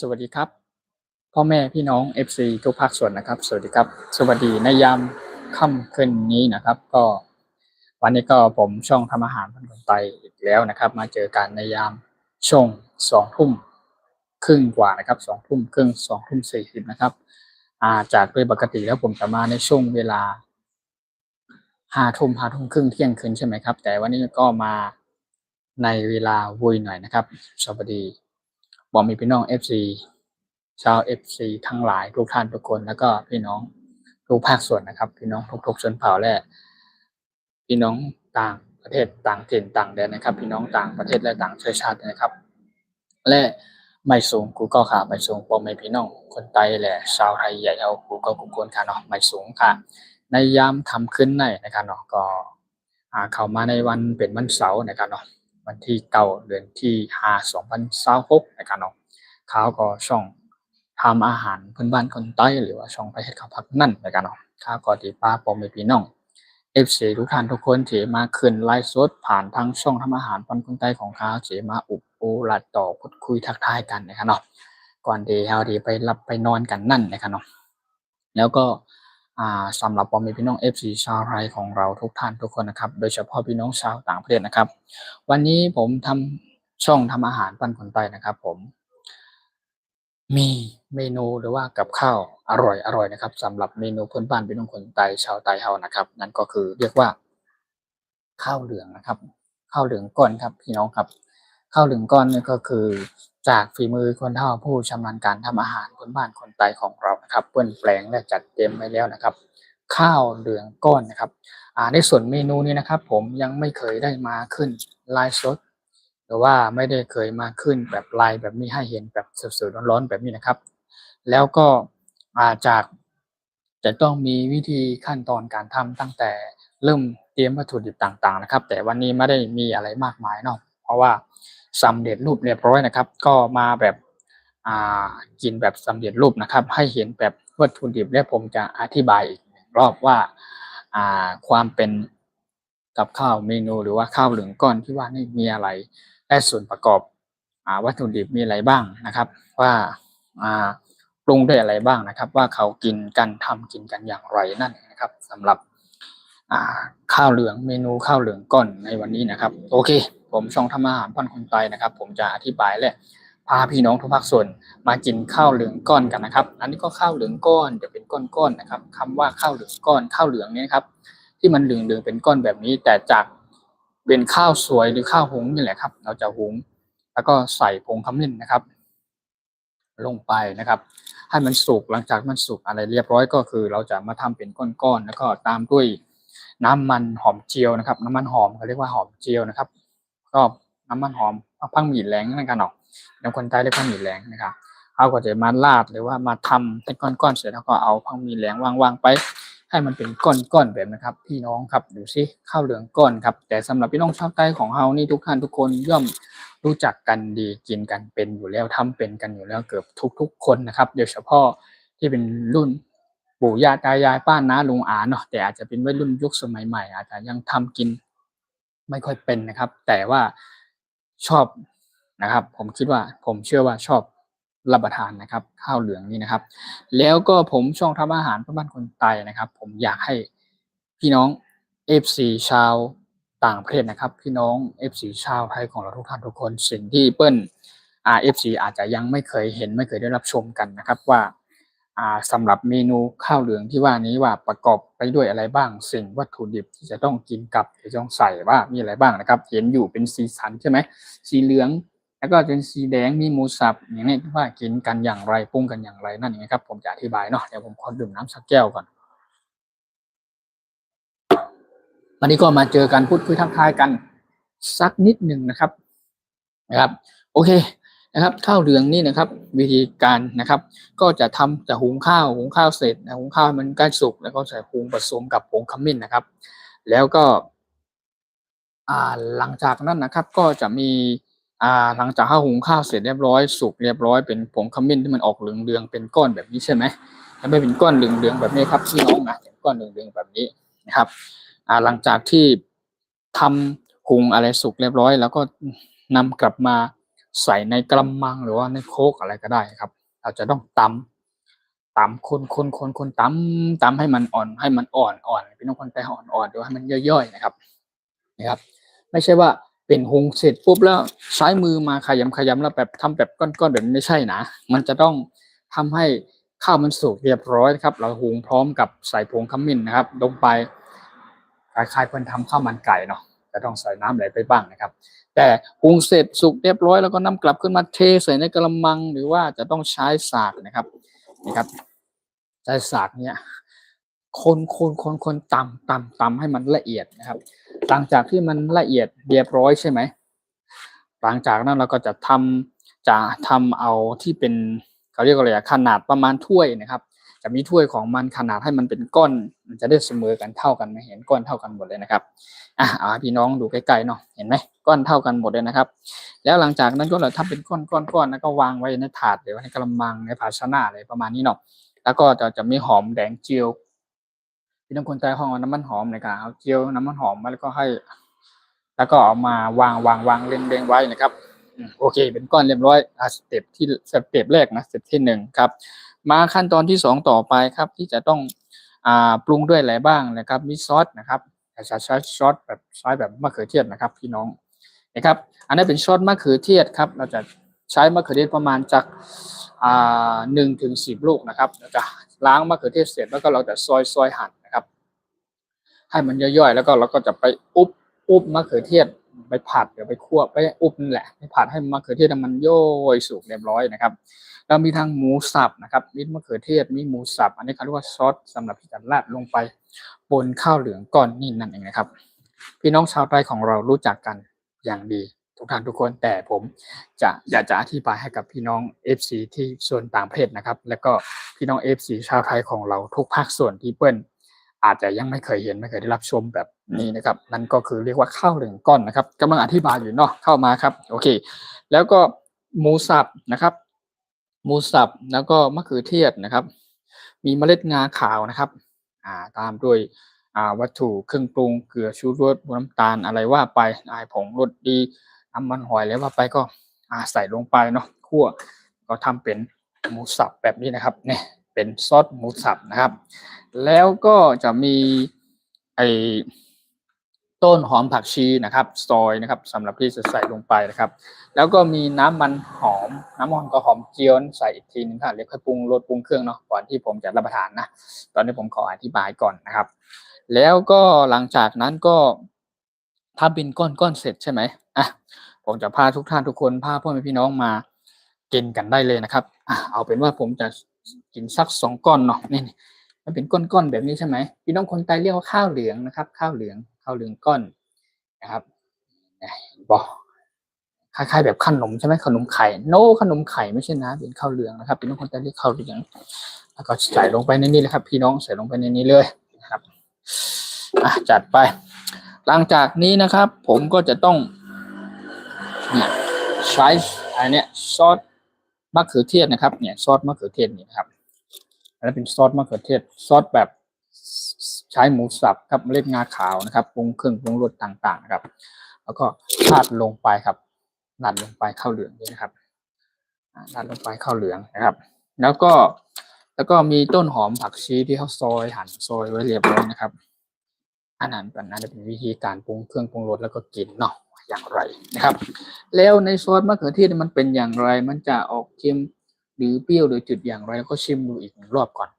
สวัสดีครับพ่อแม่พี่น้อง FC ทุกภาคส่วนนะครับสวัสดีครับสวัสดีในยามค่ำคืนนี้นะครับก็วันนี้ก็ผมช่องทำอาหารคนไทยอีกแล้วนะครับมาเจอกันในยามช่วง2 ทุ่มครึ่งกว่านะครับ2 ทุ่มครึ่ง2 ทุ่ม 40นะครับจากโดยปกติแล้วผมจะมาในช่วงเวลา5 ทุ่ม 5 ทุ่มครึ่งเที่ยงคืนใช่ไหมครับแต่วันนี้ก็มาในเวลาวุยหน่อยนะครับสวัสดีบอกมีพี่น้อง FC ชาว FC ทั้งหลายทุกท่านทุกคนแล้วก็พี่น้องทุกภาคส่วนนะครับพี่น้องทุกชนเผ่าและพี่น้องต่างประเทศต่างถิ่นต่างแดนนะครับพี่น้องต่างประเทศและต่างเชื้อชาตินะครับและไม่สูงกูก็ค่ะไม่สูงพอไม่พี่น้องคนไทยแหละชาวไทยใหญ่เอากูก็กูคนค่ะเนาะไม่สูงค่ะในยามทำขึ้นในนะครับเนาะก็เข้ามาในวันเป็นวันเสาร์นะครับเนาะวันที่9เดือนที่5 2026นะครับเนาะเขาก็ช่องทำอาหารพื้นบ้านคนใต้หรือว่าช่องไปเฮ็ดข้าวผัดนั่นนะครับเนาะข้าก็ที่ป้าปอมพี่น้อง FC ทุกท่านทุกคนที่มาขึ้นไลฟ์สดผ่านทางช่องทำอาหารปันคนใต้ของเขาที่มาอุบอูหลัดต่อพูดคุยทักทายกันนะครับเนาะก่อนที่เฮาที่ไปหลับไปนอนกันนั่นนะครับเนาะแล้วก็สำหรับพ่อแม่พี่น้อง FC ชาวไทยของเราทุกท่านทุกคนนะครับโดยเฉพาะพี่น้องชาวต่างประเทศนะครับวันนี้ผมทำช่องทำอาหารปันคนใต้นะครับผมมีเมนูหรือว่ากับข้าวอร่อยๆนะครับสำหรับเมนูพื้นบ้านพี่น้องคนใต้ชาวใต้เฮานะครับนั่นก็คือเรียกว่าข้าวเหลืองนะครับข้าวเหลืองก้อนครับพี่น้องครับข้าวเหลืองก้อนนี่ก็คือจากฝีมือคนเฒ่าผู้ชำนาญการทำอาหารพื้นบ้านคนใต้ของเรานะครับเปิ้นแปลงและจัดเตรียมไว้แล้วนะครับข้าวเหลืองก้อนนะครับในส่วนเมนูนี้นะครับผมยังไม่เคยได้มาขึ้นไลฟ์สดหรือว่าไม่ได้เคยมาขึ้นแบบไลฟ์แบบนี้ให้เห็นแบบสดๆร้อนๆแบบนี้นะครับแล้วก็จากจะต้องมีวิธีขั้นตอนการทำตั้งแต่เริ่มเตรียมวัตถุดิบต่างๆนะครับแต่วันนี้ไม่ได้มีอะไรมากมายเนาะเพราะว่าสำเร็จรูปเรียบร้อยนะครับก็มาแบบอ่ากินแบบสำเร็จรูปนะครับให้เห็นแบบวัตถุดิบและผมจะอธิบายอีก1 รอบว่าความเป็นกับข้าวเมนูหรือว่าข้าวเหลืองก้อนที่ว่านี่มีอะไรและส่วนประกอบวัตถุดิบมีอะไรบ้างนะครับว่าอ่าปรุงด้วยอะไรบ้างนะครับว่าเขากินกันทำกินกันอย่างไรนั่นนะครับสำหรับอ่าข้าวเหลืองเมนูข้าวเหลืองก้อนในวันนี้นะครับโอเคผมช่องทำอาหารพ่อนคนไทยนะครับผมจะอธิบายและพาพี่น้องทุกภาคส่วนมากินข้าวเหลืองก้อนกันนะครับอันนี้ก็ข้าวเหลืองก้อนจะเป็นก้อนๆนะครับคำว่าข้าวเหลืองก้อนข้าวเหลืองเนี่ยครับที่มันเหลืองๆเป็นก้อนแบบนี้แต่จากเป็นข้าวสวยหรือข้าวหุงนี่แหละครับเราจะหุงแล้วก็ใส่ผงขมิ้นนะครับลงไปนะครับให้มันสุกหลังจากมันสุกอะไรเรียบร้อยก็คือเราจะมาทำเป็นก้อนๆแล้วก็ตามด้วยน้ำมันหอมเจียวนะครับน้ำมันหอมเขาเรียกว่าหอมเจียวนะครับก็น้ำมันหอมพังหมี่แหลงนั่นกันเนาะแล้วคนใต้เรียกพังหมี่แหลงนะครับเขาก็จะมาราดหรือว่ามาทำเป็นก้อนๆเสร็จแล้วก็เอาพังหมี่แหลงวางๆไปให้มันเป็นก้อนๆแบบนะครับพี่น้องครับดูสิข้าวเหลืองก้อนครับแต่สำหรับพี่น้องชาวใต้ของเรานี่ทุกท่านทุกคนย่อม รู้จักกันดีกินกันเป็นอยู่แล้วทำเป็นกันอยู่แล้วเกือบทุกคนนะครับโดยเฉพาะที่เป็นรุ่นปู่ย่าตายายป้าน้าลุงอาเนาะแต่อาจจะเป็นวัยรุ่นยุคสมัยใหม่อาจจะยังทำกินไม่ค่อยเป็นนะครับแต่ว่าชอบนะครับผมคิดว่าผมเชื่อว่าชอบรับประทานนะครับข้าวเหลืองนี่นะครับแล้วก็ผมช่องทำอาหารเพื่อบ้านคนไทยนะครับผมอยากให้พี่น้อง FC ชาวต่างประเทศนะครับพี่น้อง FC ชาวไทยของเราทุกท่านทุกคนสิ่งที่เปิ้ลFC อาจจะยังไม่เคยเห็นไม่เคยได้รับชมกันนะครับว่าสำหรับเมนูข้าวเหลืองที่ว่านี้ว่าประกอบไปด้วยอะไรบ้างสิ่งวัตถุดิบที่จะต้องกินกับที่จะต้องใส่ว่ามีอะไรบ้างนะครับเห็นอยู่เป็นสีสันใช่ไหมสีเหลืองแล้วก็เป็นสีแดงมีหมูสับอย่างนี้ว่ากินกันอย่างไรปรุงกันอย่างไรนั่นเองครับผมจะอธิบายเนาะเดี๋ยวผมขอดื่มน้ำสักแก้วก่อน วันนี้ก็มาเจอกันพูดคุยทักทายกันสักนิดหนึ่งนะครับโอเคนะครับข้าวเหลืองนี่นะครับวิธีการนะครับก็จะหุงข้าวเสร็จนะหุงข้าวมันใกล้สุกแล้วก็ใส่ผงผสมกับผงขมิ้นนะครับแล้วก็หลังจากนั้นนะครับก็จะมีหลังจากข้าวหุงข้าวเสร็จเรียบร้อยสุกเรียบร้อยเป็นผงขมิ้นที่มันออกเหลืองๆเป็นก้อนแบบนี้ใช่ไหมแล้วไม่เป็นก้อนเหลืองๆแบบนี้ครับพี่น้องนะเป็นก้อนเหลืองๆแบบนี้นะครับ หลังจากที่ทำหุงอะไรสุกเรียบร้อยแล้วก็นำกลับมา ใส่ในกระมังหรือว่าในโคกอะไรก็ได้ครับเราจะต้องตำคนตำให้มันอ่อนพี่น้องคนแต่อ่อนๆหรือว่าให้มันย่อยๆนะครับไม่ใช่ว่าเป็นหุงเสร็จปุ๊บแล้วใช้มือมาขยำแล้วแบบทำแบบก้อนๆแบบนี้ไม่ใช่นะมันจะต้องทำให้ข้าวมันสุกเรียบร้อยครับเราหุงพร้อมกับใส่ผงขมิ้นนะครับลงไปคล้ายๆเพิ่นทำข้าวมันไก่เนาะจะต้องใส่น้ำไหลไปบ้างนะครับแต่หุงเสร็จสุกเรียบร้อยแล้วก็นำกลับขึ้นมาเทใส่ในกระมังหรือว่าจะต้องใช้สากนะครับนี่ครับใช้สากเนี่ยคนตำให้มันละเอียดนะครับหลังจากที่มันละเอียดเรียบร้อยใช่ไหมหลังจากนั้นเราก็จะทำเอาที่เป็นเขาเรียกว่าอะไรขนาดประมาณถ้วยนะครับจะมีถ้วยของมันขนาดให้มันเป็นก้อนมันจะได้เสมอกันเท่ากันไหมเห็นก้อนเท่ากันหมดเลยนะครับพี่น้องดูใกล้ๆเนาะเห็นไหมก้อนเท่ากันหมดเลยนะครับแล้วหลังจากนั้นก็เราทำเป็นก้อนแล้วก็วางไว้ในถาดหรือว่าในกระมังในภาชนะอะไรประมาณนี้เนาะแล้วก็จะมีหอมแดงเจียวพี่น้องคนใต้ห้องน้ำมันหอมเลยครับเอาเจียวน้ำมันหอมมาแล้วก็ให้แล้วก็เอามาวางเรียงไว้นะครับโอเคเป็นก้อนเรียบร้อยสเต็ปแรกนะสเต็ปที่1ครับมาขั้นตอนที่2ต่อไปครับที่จะต้องปรุงด้วยอะไรบ้างนะครับมีซอสนะครับจะใช้ซอสแบบมะเขือเทศนะครับพี่น้องนะครับอันนี้เป็นซอสมะเขือเทศครับเราจะใช้มะเขือเทศประมาณจาก1 ถึง 10 ลูกนะครับเราจะล้างมะเขือเทศเสร็จแล้วก็เราจะซอยหั่นนะครับให้มันย่อยๆแล้วก็เราก็จะไปอุบมะเขือเทศไปผัดหรือไปคั่วไปอุบนั่นแหละไปผัดให้มะเขือเทศมันย่อยสุกเรียบร้อยนะครับเรามีทั้งหมูสับนะครับมีมะเขือเทศมีหมูสับอันนี้เขาเรียกว่าซอสสำหรับที่จะราดลงไปบนข้าวเหลืองก้อนนี่นั่นเองนะครับพี่น้องชาวไทยของเรารู้จักกันอย่างดีทุกท่านทุกคนแต่ผมอยากจะอธิบายให้กับพี่น้อง FC ที่ส่วนต่างประเทศนะครับแล้วก็พี่น้อง FC ชาวไทยของเราทุกภาคส่วนที่เปิ้ลอาจจะยังไม่เคยเห็นไม่เคยได้รับชมแบบนี้นะครับนั่นก็คือเรียกว่าข้าวเหลืองก้อนนะครับกำลังอธิบายอยู่เนาะเข้ามาครับโอเคแล้วก็หมูสับนะครับหมูสับแล้วก็มะเขือเทศนะครับมีเมล็ดงาขาวนะครับตามด้วยวัตถุเครื่องปรุงเกลือชูรสน้ำตาลอะไรว่าไปผงรสดีน้ำมันหอยแล้วว่าไปก็ใส่ลงไปเนาะคั่วก็ทำเป็นหมูสับแบบนี้นะครับเนี่ยเป็นซอสหมูสับนะครับแล้วก็จะมีไอ้ต้นหอมผักชีนะครับซอยนะครับสำหรับที่จะใส่ลงไปนะครับแล้วก็มีน้ำมันหอมน้ำมันก็หอมเจียวใส่อีกทีนึงค่ะเรียกค่อยปรุงรสปรุงเครื่องเนาะก่อนที่ผมจะรับประทานนะตอนนี้ผมขออธิบายก่อนนะครับแล้วก็หลังจากนั้นก็ถ้าเป็นก้อนเสร็จใช่ไหมผมจะพาทุกท่านทุกคนพาพ่อแม่พี่น้องมากินกันได้เลยนะครับเอาเป็นว่าผมจะกินสัก2 ก้อนเนาะนี่มันเป็นก้อนๆแบบนี้ใช่ไหมพี่น้องคนใต้เรียกว่าข้าวเหลืองนะครับข้าวเหลืองก้อนนะครับบอกคล้ายๆแบบขนมใช่ไหมขนมไข่ขนมไข่ไม่ใช่นะเป็นข้าวเหลืองนะครับพี่น้องคนใต้เรียกข้าวเหลืองแล้วก็ใส่ลงไปในนี้เลยครับพี่น้องใส่ลงไปในนี้เลยนะครับจัดไปหลังจากนี้นะครับผมก็จะต้องเนี่ยใช้อันเนี้ยซอสมะเขือเทศนะครับเนี่ยซอสมะเขือเทศนี่นะครับอันนี้เป็นซอสมะเขือเทศซอสแบบใช้หมูสับครับเมล็ดงาขาวนะครับปรุงเครื่องปรุงรสต่างๆนะครับแล้วก็ราดลงไปครับราดลงไปข้าวเหลืองนี่นะครับราดลงไปข้าวเหลืองนะครับแล้วก็มีต้นหอมผักชีที่เขาหั่นซอยไว้เรียบร้อยนะครับอันนั้นเป็นวิธีการปรุงเครื่องปรุงรสแล้วก็กินเนาะอย่างไรนะครับแล้วในซอสมะเขือเทศมันเป็นอย่างไรมันจะออกเค็มหรือเปรี้ยวหรือจืดอย่างไรแล้วก็ชิมดูอีก1 รอบก่อน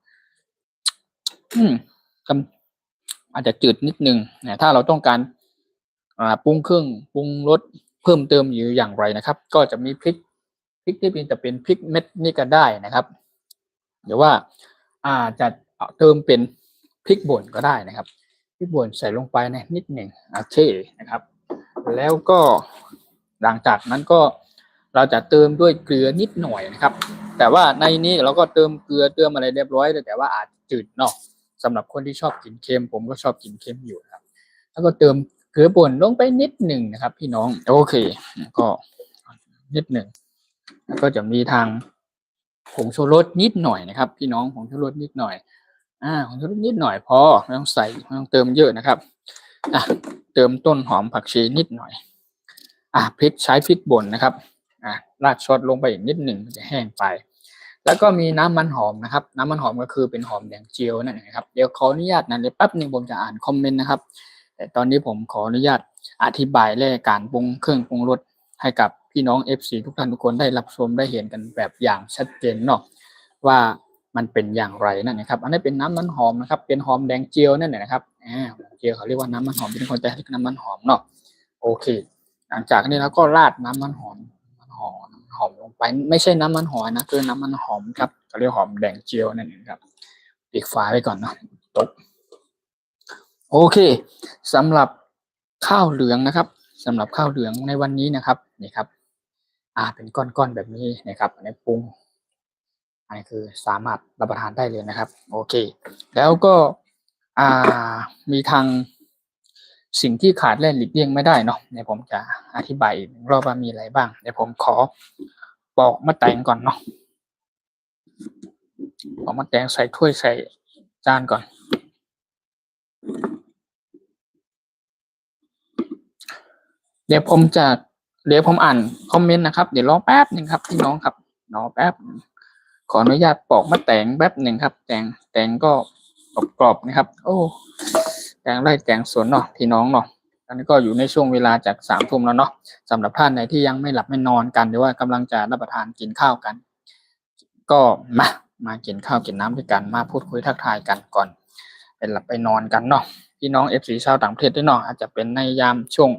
อาจจะจืดนิดนึงนะถ้าเราต้องการปรุงเครื่องปรุงรสเพิ่มเติมอยู่อย่างไรนะครับก็จะมีพริกที่เป็นพริกเม็ดนี่ก็ได้นะครับหรือว่าจะเติมเป็นพริกป่นก็ได้นะครับพริกป่นใส่ลงไปนิดหนึ่งโอเคนะครับแล้วก็หลังจากนั้นก็เราจะเติมด้วยเกลือนิดหน่อยนะครับแต่ว่าในนี้เราก็เติมเกลือเติมอะไรเรียบร้อยแต่ว่าอาจจืดเนาะสำหรับคนที่ชอบกินเค็มผมก็ชอบกินเค็มอยู่ครับแล้วก็เติมเกลือป่นลงไปนิดหนึ่งนะครับพี่น้องโอเคก็นิดหนึ่งแล้วก็จะมีทางผงชูรสนิดหน่อยนะครับพี่น้องผงชูรสนิดหน่อยผงชูรสนิดหน่อยพอไม่ต้องใส่ไม่ต้องเติมเยอะนะครับเติมต้นหอมผักชีนิดหน่อยพริกใช้พริกป่นนะครับ ราดซอสลงไปอีกนิดหนึ่งมันจะแห้งไปแล้วก็มีน้ำมันหอมนะครับน้ำมันหอมก็คือเป็นหอมแดงเจียวนั่นเองครับเดี๋ยวขออนุญาตนะเดี๋ยวแป๊บนึงผมจะอ่านคอมเมนต์นะครับแต่ตอนนี้ผมขออนุญาตอธิบายเรื่องการปรุงเครื่องปรุงรสให้กับพี่น้อง FC ทุกท่านทุกคนได้รับชมได้เห็นกันแบบอย่างชัดเจนเนาะว่ามันเป็นอย่างไรนั่นนะครับอันนี้เป็นน้ำมันหอมนะครับเป็นหอมแดงเจียวนั่นแหละนะครับเจียวเขาเรียกว่าน้ำมันหอมเป็นคนแต่เรียกน้ำมันหอมเนาะโอเคหลังจากนี้เราก็ราดน้ำมันหอมลงไปไม่ใช่น้ำมันหอยนะคือน้ำมันหอมครับเขาเรียกหอมแดงเจียวนั่นเองครับปิดฝาไว้ก่อนเนาะตกโอเคสำหรับข้าวเหลืองนะครับสำหรับข้าวเหลืองในวันนี้นะครับนี่ครับเป็นก้อนๆแบบนี้นะครับอันนี้ปรุงอันนี้คือสามารถรับประทานได้เลยนะครับโอเคแล้วก็มีทางสิ่งที่ขาดและหลีกเลี่ยงไม่ได้เนาะเดี๋ยวผมจะอธิบายอีกรอบว่ามีอะไรบ้างเดี๋ยวผมขอปอกมะแตงก่อนเนาะปอกมะแตงใส่ถ้วยใส่จานก่อนเดี๋ยวผมอ่านคอมเมนต์นะครับเดี๋ยวรอแป๊บหนึ่งครับพี่น้องครับรอแป๊บขออนุญาตปอกมะแตงแป๊บหนึ่งครับแตงก็กรอบๆนะครับโอ้แตงไร่แตงสวนเนาะพี่น้องเนาะตอนนี้ก็อยู่ในช่วงเวลาจาก3 ทุ่มแล้วเนาะสำหรับท่านไหนที่ยังไม่หลับไม่นอนกันหรือว่ากำลังจะรับประทานกินข้าวกัน ก็มากินข้าวกินน้ำด้วยกันมาพูดคุยทักทายกันก่อนเป็นหลับไปนอนกันเนาะพี่น้องเอฟซีชาวต่างประเทศด้วยเนาะอาจจะเป็นในยามช่วง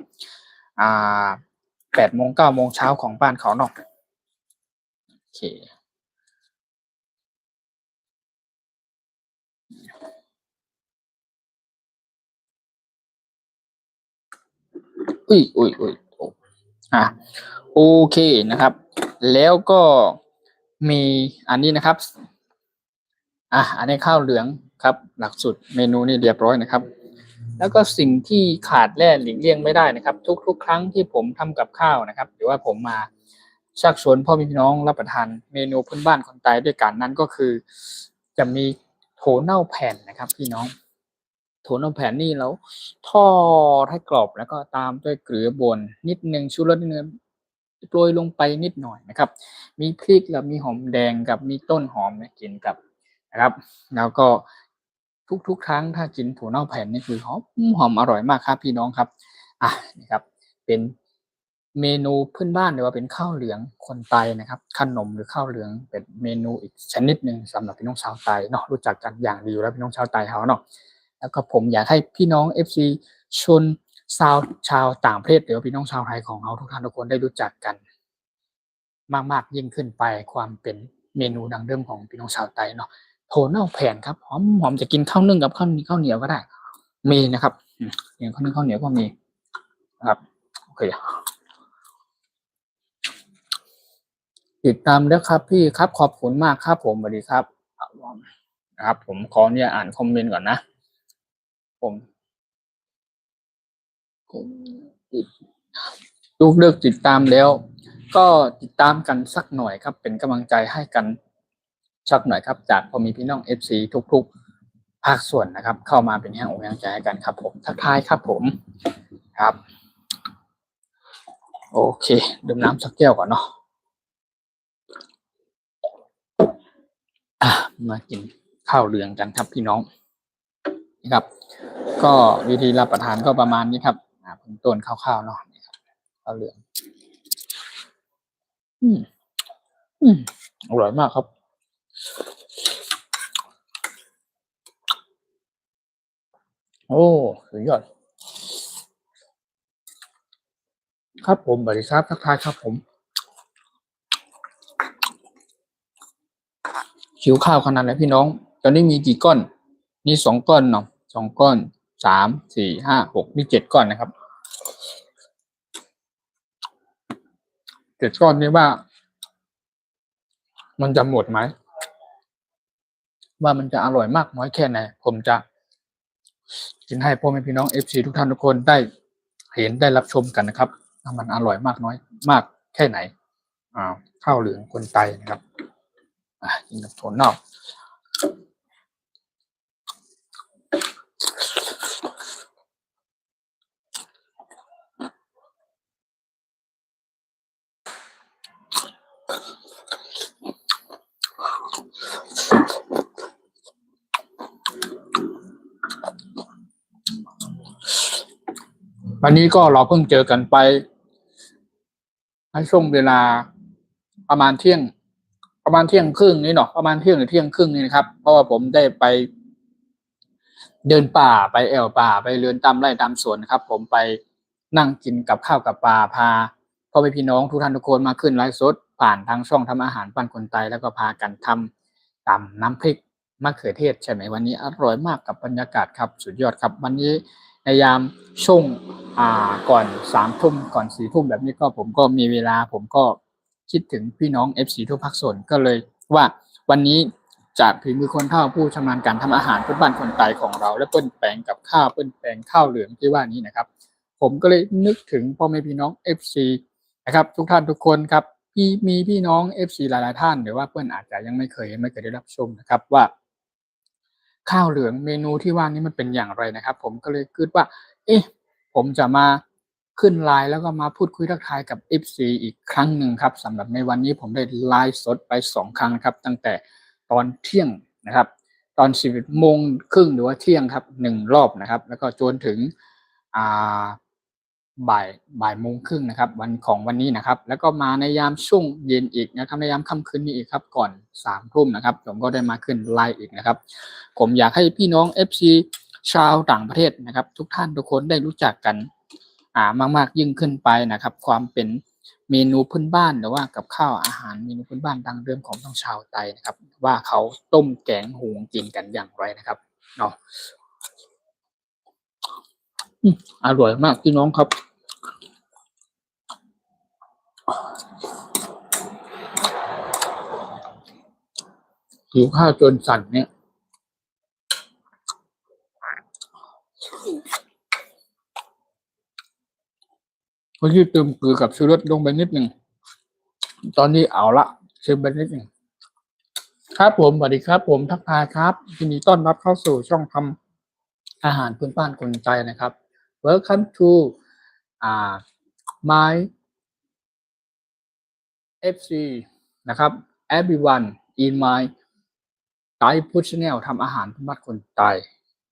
8 โมง 9 โมงเช้าของบ้านเขาเนาะโอเคอุ้ยโอเคนะครับ แล้วก็มีอันนี้นะครับอันนี้ข้าวเหลืองครับหลักสูตรเมนูนี่เรียบร้อยนะครับแล้วก็สิ่งที่ขาดและหลีกเลี่ยงไม่ได้นะครับทุกๆครั้งที่ผมทำกับข้าวนะครับหรือว่าผมมาชักชวนพ่อพี่น้องรับประทานเมนูพื้นบ้านคนใต้ด้วยกันนั้นก็คือจะมีโถเน่าแผ่นนะครับพี่น้องโถเน่าแผ่นนี่แล้วทอดให้กรอบแล้วก็ตามด้วยเกลือป่นนิดนึงชูรสนิดนึงโปรยลงไปนิดหน่อยนะครับมีพริกแล้วมีหอมแดงกับมีต้นหอมกินกับนะครับแล้วก็ทุกครั้งถ้ากินถั่วเน่าแผ่นนี่คือหอมอร่อยมากครับพี่น้องครับนี่ครับเป็นเมนูพื้นบ้านหรือว่าเป็นข้าวเหลืองคนไตนะครับขนมหรือข้าวเหลืองเป็นเมนูอีกชนิดหนึ่งสำหรับพี่น้องชาวไตเนาะรู้จักกันอย่างดีอยู่แล้วพี่น้องชาวไตเขาเนาะแล้วก็ผมอยากให้พี่น้อง FC ชนชาวต่างประเทศหรือพี่น้องชาวไทยของเราทุกท่านทุกคนได้รู้จักกันมากๆยิ่งขึ้นไปความเป็นเมนูดังเดิมของพี่น้องชาวไตเนาะโถเน่าแผ่นครับหอมจะกินข้าวนึ่งกับข้าวเหนียวก็ได้มีนะครับอย่างข้าวนึ่งข้าวเหนียวก็มีนะครับโอเคติดตามด้วยครับพี่ครับขอบคุณมากครับผมสวัสดีครับนะครับผมขอเนี่ยอ่านคอมเมนต์ก่อนนะผมลูกเลิกติดตามแล้วก็ติดตามกันสักหน่อยครับเป็นกำลังใจให้กันสักหน่อยครับจากพอมีพี่น้อง FC ทุกๆภาคส่วนนะครับเข้ามาเป็นแรงอกแรงใจให้กันครับผมทักทายครับผมครับโอเคดื่มน้ำสักแก้วก่อนเนาะมากินข้าวเหลืองกันครับพี่น้องนะครับก็วิธีรับประทานก็ประมาณนี้ครับเบื้องต้นคร่าวๆเนาะข้าวเหลืองอืมอร่อยมากครับโอ้สุดยอดครับผมสวัสดีครับทักทายครับผมหิวข้าวขนาดไหนพี่น้องตอนนี้มีกี่ก้อนมี2 ก้อนเนาะ2 ก้อน3 4 5 6มี7 ก้อนนะครับ7 ก้อนนี้ว่ามันจะหมดไหมว่ามันจะอร่อยมากน้อยแค่ไหนผมจะกินให้พ่อแม่พี่น้อง FC ทุกท่านทุกคนได้เห็นได้รับชมกันนะครับว่ามันอร่อยมากน้อยมากแค่ไหนข้าวเหลืองคนไตนะครับกินกับถั่วเน่า วันนี้ก็เราเพิ่งเจอกันไปในช่วงเวลาประมาณเที่ยงครึ่งนี่เนาะประมาณเที่ยงหรือเที่ยงครึ่งนี่นะครับเพราะว่าผมได้ไปเดินป่าไปแอวป่าไปเดินตามไร่ตามสวนนะครับผมไปนั่งกินกับข้าวกับปลาพาพ่อแม่พี่น้องทุกท่านทุกคนมาขึ้นไลฟ์สดผ่านทางช่องทำอาหารบ้านคนไทยแล้วก็พากันทำตำน้ำพริกมะเขือเทศใช่ไหมวันนี้อร่อยมากกับบรรยากาศครับสุดยอดครับวันนี้ในยามช่วงก่อน3 ทุ่มก่อน4 ทุ่มแบบนี้ก็ผมก็มีเวลาผมก็คิดถึงพี่น้อง FC ทุกภาคส่วนก็เลยว่าวันนี้จากฝีมือคนเฒ่าผู้ชำนาญการทำอาหารพื้นบ้านคนไทยของเราและเปิ้นแปลงกับข้าวเปิ้นแปลงข้าวเหลืองที่ว่านี้นะครับผมก็เลยนึกถึงพ่อแม่พี่น้อง FC นะครับทุกท่านทุกคนครับมีพี่น้อง FC หลายๆท่านหรือว่าเปิ้นอาจจะยังไม่เคยได้รับชมนะครับว่าข้าวเหลืองเมนูที่ว่านี้มันเป็นอย่างไรนะครับผมก็เลยคิดว่าเอ๊ะผมจะมาขึ้นไลน์แล้วก็มาพูดคุยทักทายกับ FC อีกครั้งหนึ่งครับสำหรับในวันนี้ผมได้ไลฟ์สดไป2 ครั้งครับตั้งแต่ตอนเที่ยงนะครับตอน11 โมงครึ่งหรือว่าเที่ยงครับ1 รอบนะครับแล้วก็จนถึงอ่าบ่ายโมงครึ่งนะครับวันนี้นะครับแล้วก็มาในยามช่วงเย็นอีกนะครับในยามค่ำคืนนี้อีกครับก่อน3 ทุ่มนะครับผมก็ได้มาขึ้นไลฟ์อีกนะครับผมอยากให้พี่น้อง FC ชาวต่างประเทศนะครับทุกท่านทุกคนได้รู้จักกันมากๆยิ่งขึ้นไปนะครับความเป็นเมนูพื้นบ้านหรือว่ากับข้าวอาหารเมนูพื้นบ้านดังเดิมของทางชาวไทยนะครับว่าเขาต้มแกงหูกินกันอย่างไรนะครับเนาะอร่อยมากพี่น้องครับหิวข้าวจนสั่นเนี่ยก็ยืดเติมเกลือกับชูรสลงไปนิดหนึ่งตอนนี้เอาละชิมไปนิดหนึ่งครับผมสวัสดีครับผมทักทายครับยินดีต้อนรับเข้าสู่ช่องทำอาหารพื้นบ้านคนใจนะครับ Welcome to uh, my FC นะครับ everyone in my Thai food channel ทำอาหารพื้นบ้านคนไทย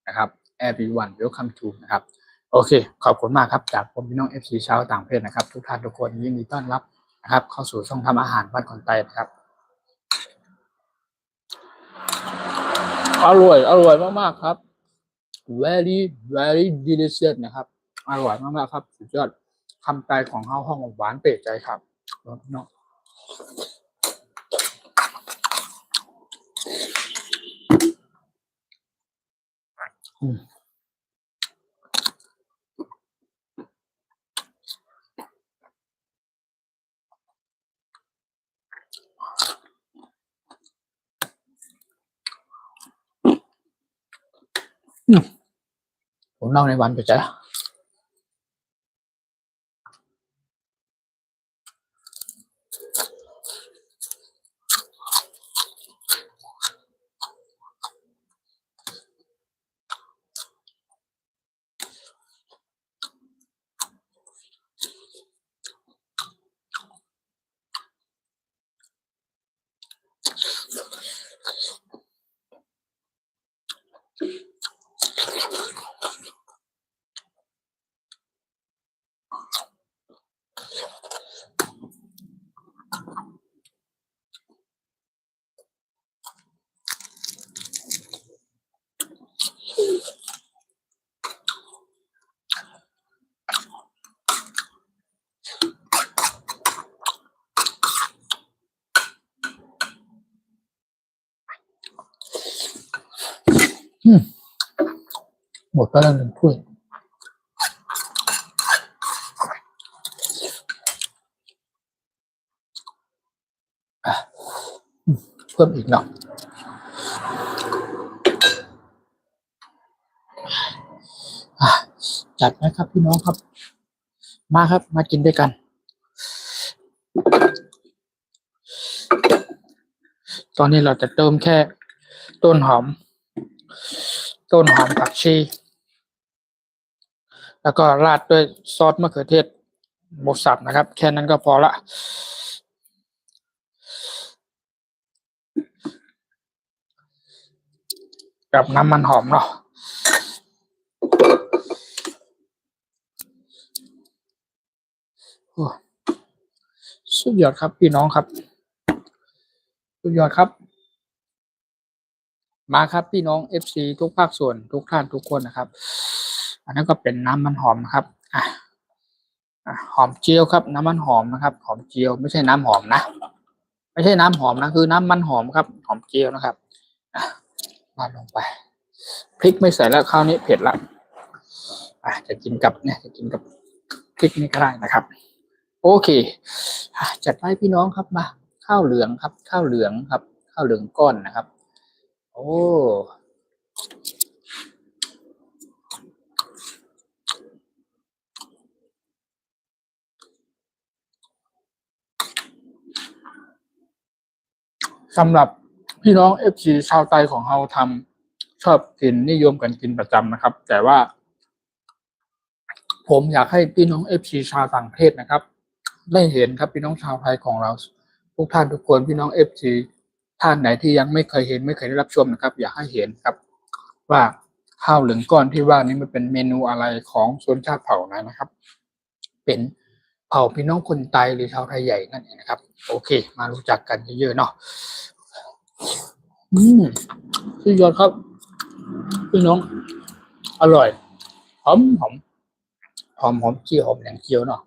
นะครับ everyone welcome to นะครับโอเคขอบคุณมากครับจากผมพี่น้อง FC ชาวต่างประเทศนะครับทุกท่านทุกคนยินดีต้อนรับนะครับเข้าสู่ช่องทำอาหารบ้านคนไทยนะครับอร่อยมากๆครับ very very delicious นะครับอร่อยมากๆครับสุดยอดคำใจของข้าวห้องหวานเปรี้ยใจครับเนาะผมเล่าในวันไปจ้ะหมดก็แล้ว1 ถ้วยเพิ่มอีกเนาะจัดนะครับพี่น้องครับมาครับมากินด้วยกันตอนนี้เราจะเติมแค่ต้นหอมผักชีแล้วก็ราดด้วยซอสมะเขือเทศหมูสับนะครับแค่นั้นก็พอละกับน้ำมันหอมเนาะ โอ้สุดยอดครับพี่น้องครับสุดยอดครับมาครับพี่น้องเอฟซีทุกภาคส่วนทุกท่านทุกคนนะครับอันนั้นก็เป็นน้ำมันหอมนะครับอ่ะหอมเจียวครับน้ำมันหอมนะครับหอมเจียวไม่ใช่น้ำหอมนะไม่ใช่น้ำหอมนะคือน้ำมันหอมครับหอมเจียวนะครับอ่ะราดลงไปพริกไม่ใส่แล้วคราวนี้เผ็ดละจะกินกับเนี่ยจะกินกับพริกนี่ก็ได้นะครับโอเคจัดไปพี่น้องครับมาข้าวเหลืองครับข้าวเหลืองครับข้าวเหลืองก้อนนะครับโอ้สำหรับพี่น้องเอฟซีชาวไทยของเราทำชอบกินนิยมกันกินประจำนะครับ แต่ว่าผมอยากให้พี่น้องเอฟซีชาวต่างประเทศนะครับได้เห็นครับพี่น้องชาวไทยของเราทุกท่านทุกคนพี่น้องเอฟซีท่านไหนที่ยังไม่เคยเห็นไม่เคยได้รับชมนะครับอยากให้เห็นครับว่าข้าวเหลืองก้อนที่ว่านี้มันเป็นเมนูอะไรของชนชาติเผ่าไหนนะครับเป็นเผ่าพี่น้องคนไทยหรือชาวไทยใหญ่นั่นเองนะครับโอเคมารู้จักกันเยอะๆเนาะอืมสุดยอดครับพี่น้องอร่อยหอมหอมหอมหอมเจียวหอมแหลงเจียวเนาะ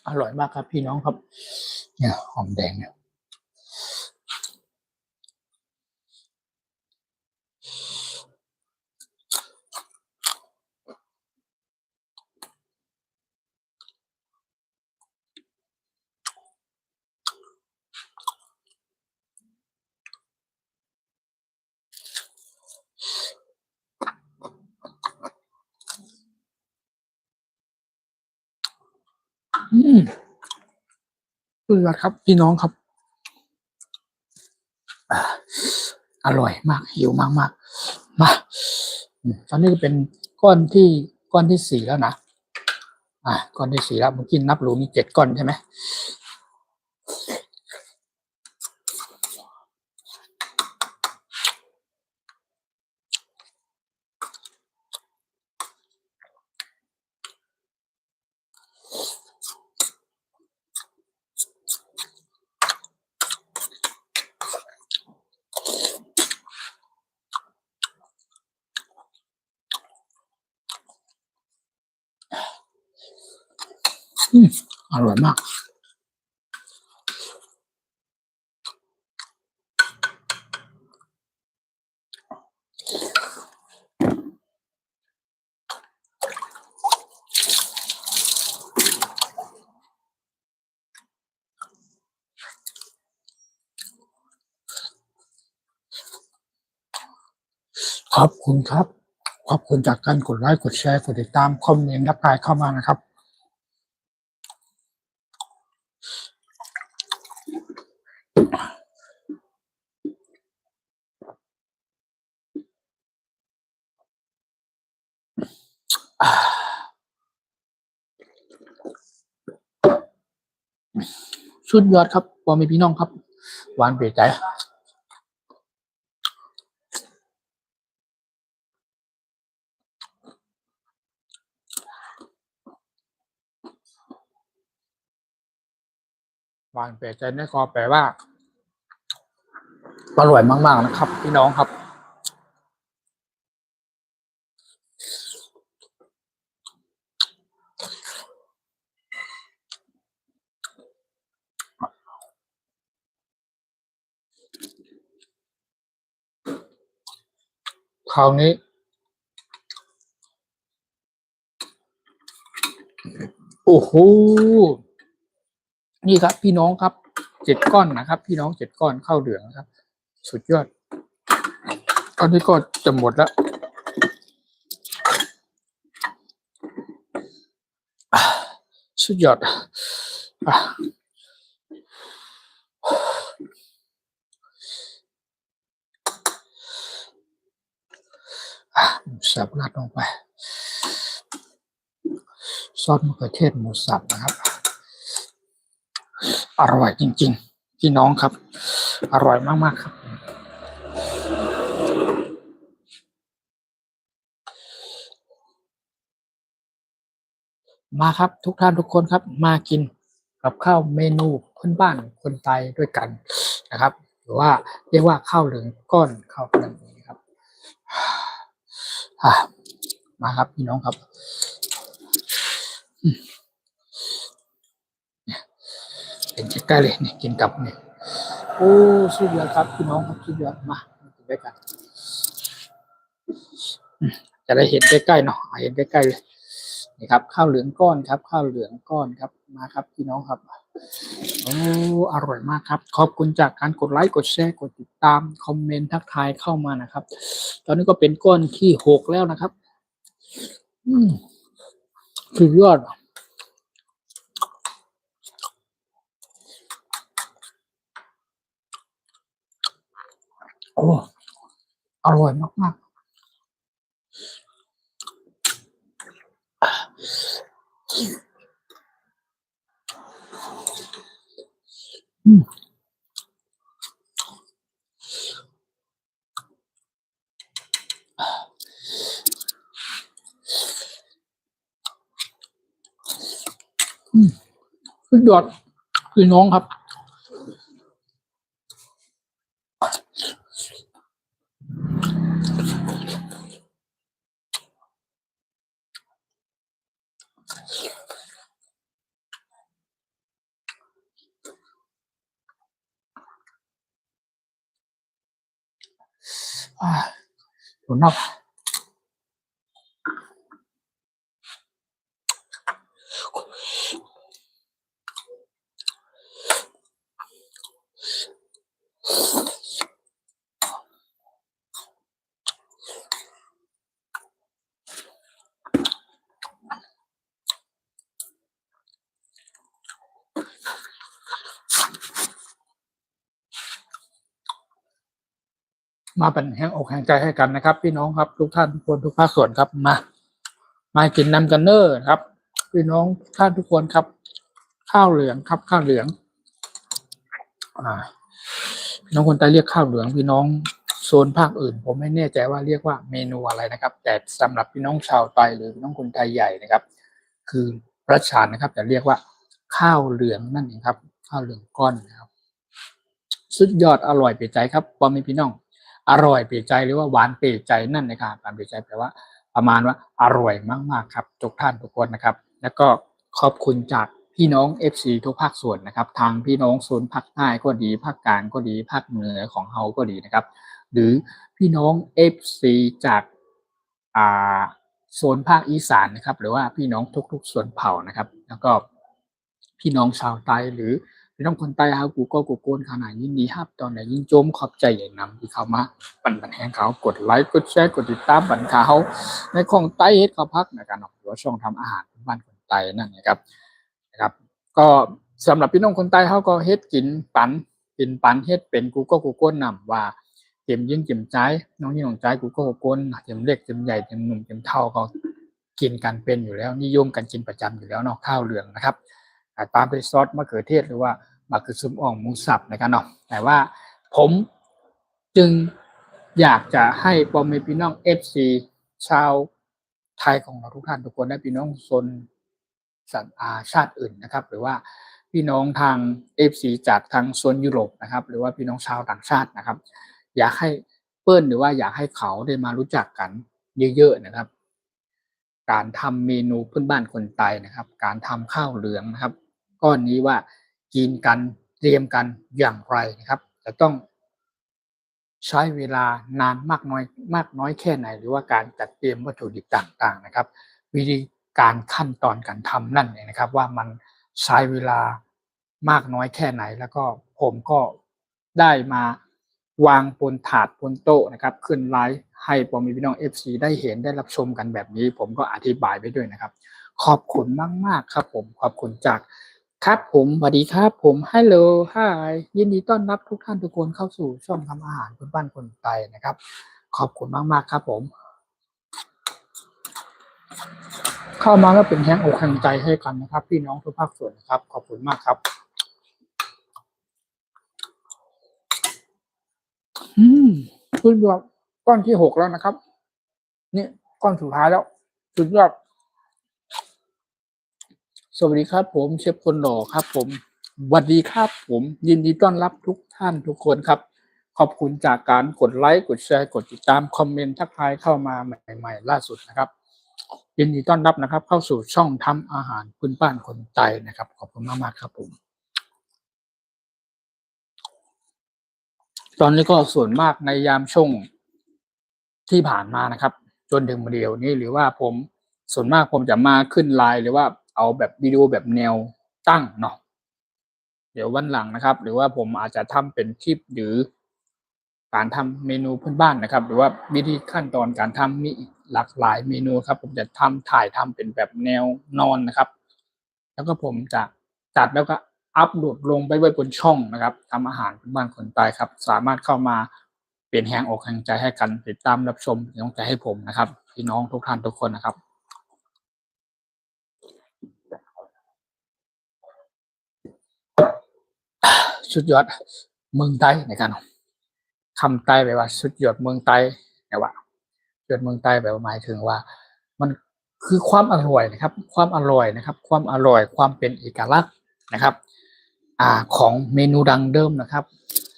อร่อยมากครับพี่น้องครับเนี่ยหอมแดงเนี่ยอืมสุดยอดครับพี่น้องครับอร่อยมากหิวมากมากมาตอนนี้ก็เป็นก้อนที่ก้อนที่สี่แล้วนะก้อนที่สี่แล้วเมื่อกี้นับรู้มี7 ก้อนใช่ไหมอร่อยมากขอบคุณครับขอบคุณจากการกดไลค์กดแชร์กดติดตามคอมเมนต์ทักทายเข้ามานะครับสุดยอดครับพ่อแม่พี่น้องครับหวานเปรี้ยวใจหวานเปรี้ยวใจนี่ก็แปลว่าอร่อยมากๆนะครับพี่น้องครับคราวนี้โอ้โห นี่ครับพี่น้องครับ7 ก้อนนะครับพี่น้อง7 ก้อนข้าวเหลืองครับสุดยอดตอนนี้ก็จะหมดแล้วสุดยอดหมูสับราดลงไปซอสมะเขือเทศหมูสับนะครับอร่อยจริงๆพี่น้องครับอร่อยมากๆครับมาครับทุกท่านทุกคนครับมากินกับข้าวเมนูพื้นบ้านคนไทยด้วยกันนะครับหรือว่าเรียกว่าข้าวเหลืองก้อนข้าวเหลืองนี้ครับมาครับพี่น้องครับเห็นใกล้ๆเลยนี่กินกับนี่โอ้สุดยอดครับพี่น้องครับสุดยอดมากินด้วยกันจะได้เห็นใกล้ๆเนาะเห็นใกล้ๆเลยนี่ครับข้าวเหลืองก้อนครับข้าวเหลืองก้อนครับมาครับพี่น้องครับโอ้อร่อยมากครับขอบคุณจากการกดไลค์กดแชร์กดติดตามคอมเมนต์ทักทายเข้ามานะครับตอนนี้ก็เป็นก้อนที่6แล้วนะครับสุดยอดโอ้อร่อยมากๆสุดยอดพี่น้องครับสุดยอดมาเป็นแห่งอกแห่งใจให้กันนะครับพี่น้องครับทุกท่านทุกคนทุกภาคส่วนครับมากินน้ำกันเนอร์ครับพี่น้องท่านทุกคนครับข้าวเหลืองครับข้าวเหลืองพี่น้องคนใต้เรียกข้าวเหลืองพี่น้องโซนภาคอื่นผมไม่แน่ใจว่าเรียกว่าเมนูอะไรนะครับแต่สำหรับพี่น้องชาวไทยหรือพี่น้องคนไทยใหญ่นะครับคือพระชานนะครับจะเรียกว่าข้าวเหลืองนั่นเองครับข้าวเหลืองก้อนนะครับสุดยอดอร่อยเปรใจครับพ่อแม่พี่น้องอร่อยเปรใจหรือว่าหวานเปรใจนั่นนะครับหวานเปรใจแปลว่าประมาณว่าอร่อยมากๆครับทุกท่านทุกคนนะครับแล้วก็ขอบคุณจากพี่น้อง FC ทุกภาคส่วนนะครับทางพี่น้องโซนภาคใต้ก็ดีภาคกลางก็ดีภาคเหนือของเฮาก็ดีนะครับหรือพี่น้อง FC จากอ่าโซนภาคอีสานนะครับหรือว่าพี่น้องทุกๆส่วนเผ่านะครับแล้วก็พี่น้องชาวใต้หรือพี่น้องคนใต้เฮากูก็กูโกนขนาดยินดีรับตอนไหนยิ่งโจมขอบใจอย่างนำที่เข้ามาปั่นบันแหงเขากดไลค์กดแชร์กดติดตามบันเขาในของไต้เฮ็ดเขาพักในการออกหรือว่าช่องทำอาหารบ้านคนไต้นั่นนะครับก็สำหรับพี่น้องคนใต้เขาก็เฮ็ดกินปันเฮ็ดเป็นกูก็กูโก้นนำว่าเต็มยิ่งเต็มใจน้องยิ่งของใจกูก็กูโก้นเต็มเล็กเต็มใหญ่เต็มหนุ่มเต็มเท่าก็กินกันเป็นอยู่แล้วนิยมกันกินประจำอยู่แล้วเนาะข้าวเหลืองนะครับตามด้วยซอสมะเขือเทศหรือว่ามะเขือซุมอ่องหมูสับนะครับเนาะแต่ว่าผมจึงอยากจะให้พ่อแม่พี่น้อง FC ชาวไทยของเราทุกท่านทุกคนและพี่น้องโซนชาติอื่นนะครับหรือว่าพี่น้องทาง FC จากทางโซนยุโรปนะครับหรือว่าพี่น้องชาวต่างชาตินะครับอยากให้เปิ้ลหรือว่าอยากให้เขาได้มารู้จักกันเยอะๆนะครับการทำเมนูพื้นบ้านคนไทยนะครับการทำข้าวเหลืองนะครับก้อนนี้ว่ากินกันเตรียมกันอย่างไรนะครับจะต้องใช้เวลานานมากน้อยแค่ไหนหรือว่าการจัดเตรียมวัตถุดิบต่างๆนะครับวิธีการขั้นตอนการทำนั่นเองนะครับว่ามันใช้เวลา มากน้อยแค่ไหนแล้วก็ผมก็ได้มาวางบนถาดบนโต๊ะนะครับขึ้นไลฟ์ให้พ่อแม่พี่น้อง FC ได้เห็นได้รับชมกันแบบนี้ผมก็อธิบายไปด้วยนะครับขอบคุณมากๆครับผมขอบคุณจากครับผมสวัสดีครับผมฮัลโหลฮายยินดีต้อนรับทุกท่านทุกคนเข้าสู่ช่องทำอาหารคนบ้านคนไทยนะครับขอบคุณมากๆครับผมเข้ามาแล้วเป็นแรงอกแรงใจให้กันนะครับพี่น้องทุกภาคส่วนนะครับขอบคุณมากครับสุดยอดก้อนที่6แล้วนะครับนี่ก้อนสุดท้ายแล้วสุดยอดสวัสดีครับผมเชฟคนหล่อครับผมสวัสดีครับผมยินดีต้อนรับทุกท่านทุกคนครับขอบคุณจากการกดไลค์กดแชร์กดติดตามคอมเมนต์ทักทายเข้ามาใหม่ๆล่าสุดนะครับยินดีต้อนรับนะครับเข้าสู่ช่องทำอาหารพื้นบ้านคนไทยนะครับขอบคุณมากๆครับผมตอนนี้ก็ส่วนมากในยามช่วงที่ผ่านมานะครับจนถึงเดี๋ยวนี้หรือว่าผมส่วนมากผมจะมาขึ้นไลน์หรือว่าเอาแบบวิดีโอแบบแนวตั้งเนาะเดี๋ยววันหลังนะครับหรือว่าผมอาจจะทำเป็นคลิปหรือการทำเมนูพื้นบ้านนะครับหรือว่าวิธีขั้นตอนการทำมีอีกหลากหลายเมนูครับผมจะถ่ายทำเป็นแบบแนวนอนนะครับแล้วก็ผมจะจัดแล้วก็อัปโหลดลงไปไว้บนช่องนะครับทำอาหารพื้นบ้านคนใต้ครับสามารถเข้ามาเป็นแรงอกแรงใจให้กันติดตามรับชมเป็นกำลังใจให้ผมนะครับพี่น้องทุกท่านทุกคนนะครับสุดยอดเมืองใต้ในการคำใต้แปลว่าสุดยอดเมืองใต้แต่ว่าสุดยอดเมืองใต้แปลว่าหมายถึงว่ามันคือความอร่อยนะครับความอร่อยนะครับความอร่อยความเป็นเอกลักษณ์นะครับของเมนูดังเดิมนะครับ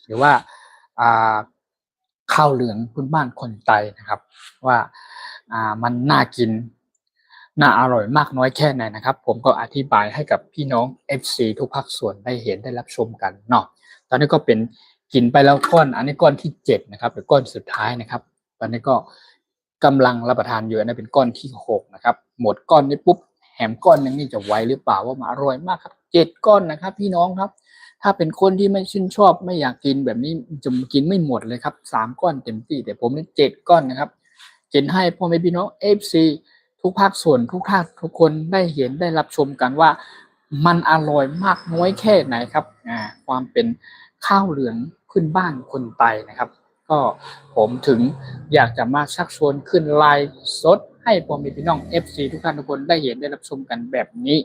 หรือว่าอ่าข้าวเหลืองพื้นบ้านคนไทยนะครับว่ามันน่ากินน่าอร่อยมากน้อยแค่ไหนนะครับผมก็อธิบายให้กับพี่น้อง FC ทุกภาคส่วนได้เห็นได้รับชมกันเนาะตอนนี้ก็เป็นกินไปแล้วก้อนอันนี้ก้อนที่7นะครับเป็นก้อนสุดท้ายนะครับตอนนี้ก็กำลังรับประทานอยู่นะเป็นก้อนที่6นะครับหมดก้อนนี้ปุ๊บแหมก้อนนึงนี่จะไหวหรือเปล่าว่ามันอร่อยมากครับ7ก้อนนะครับพี่น้องครับถ้าเป็นคนที่ไม่ชื่นชอบไม่อยากกินแบบนี้จะกินไม่หมดเลยครับ3ก้อนเต็มที่แต่ผมนี่7ก้อนนะครับกินให้พ่อแม่พี่น้อง FC ทุกภาคส่วนทุกท่านทุกคนได้เห็นได้รับชมกันว่ามันอร่อยมากน้อยแค่ไหนครับความเป็นข้าวเหลืองขึ้นบ้านคนไทยนะครับก็ผมถึงอยากจะมาชักชวนขึ้นไลฟ์สดให้พ่อแม่พี่น้อง FC ทุกท่านทุกคนได้เห็นได้รับชมกันแบบนี้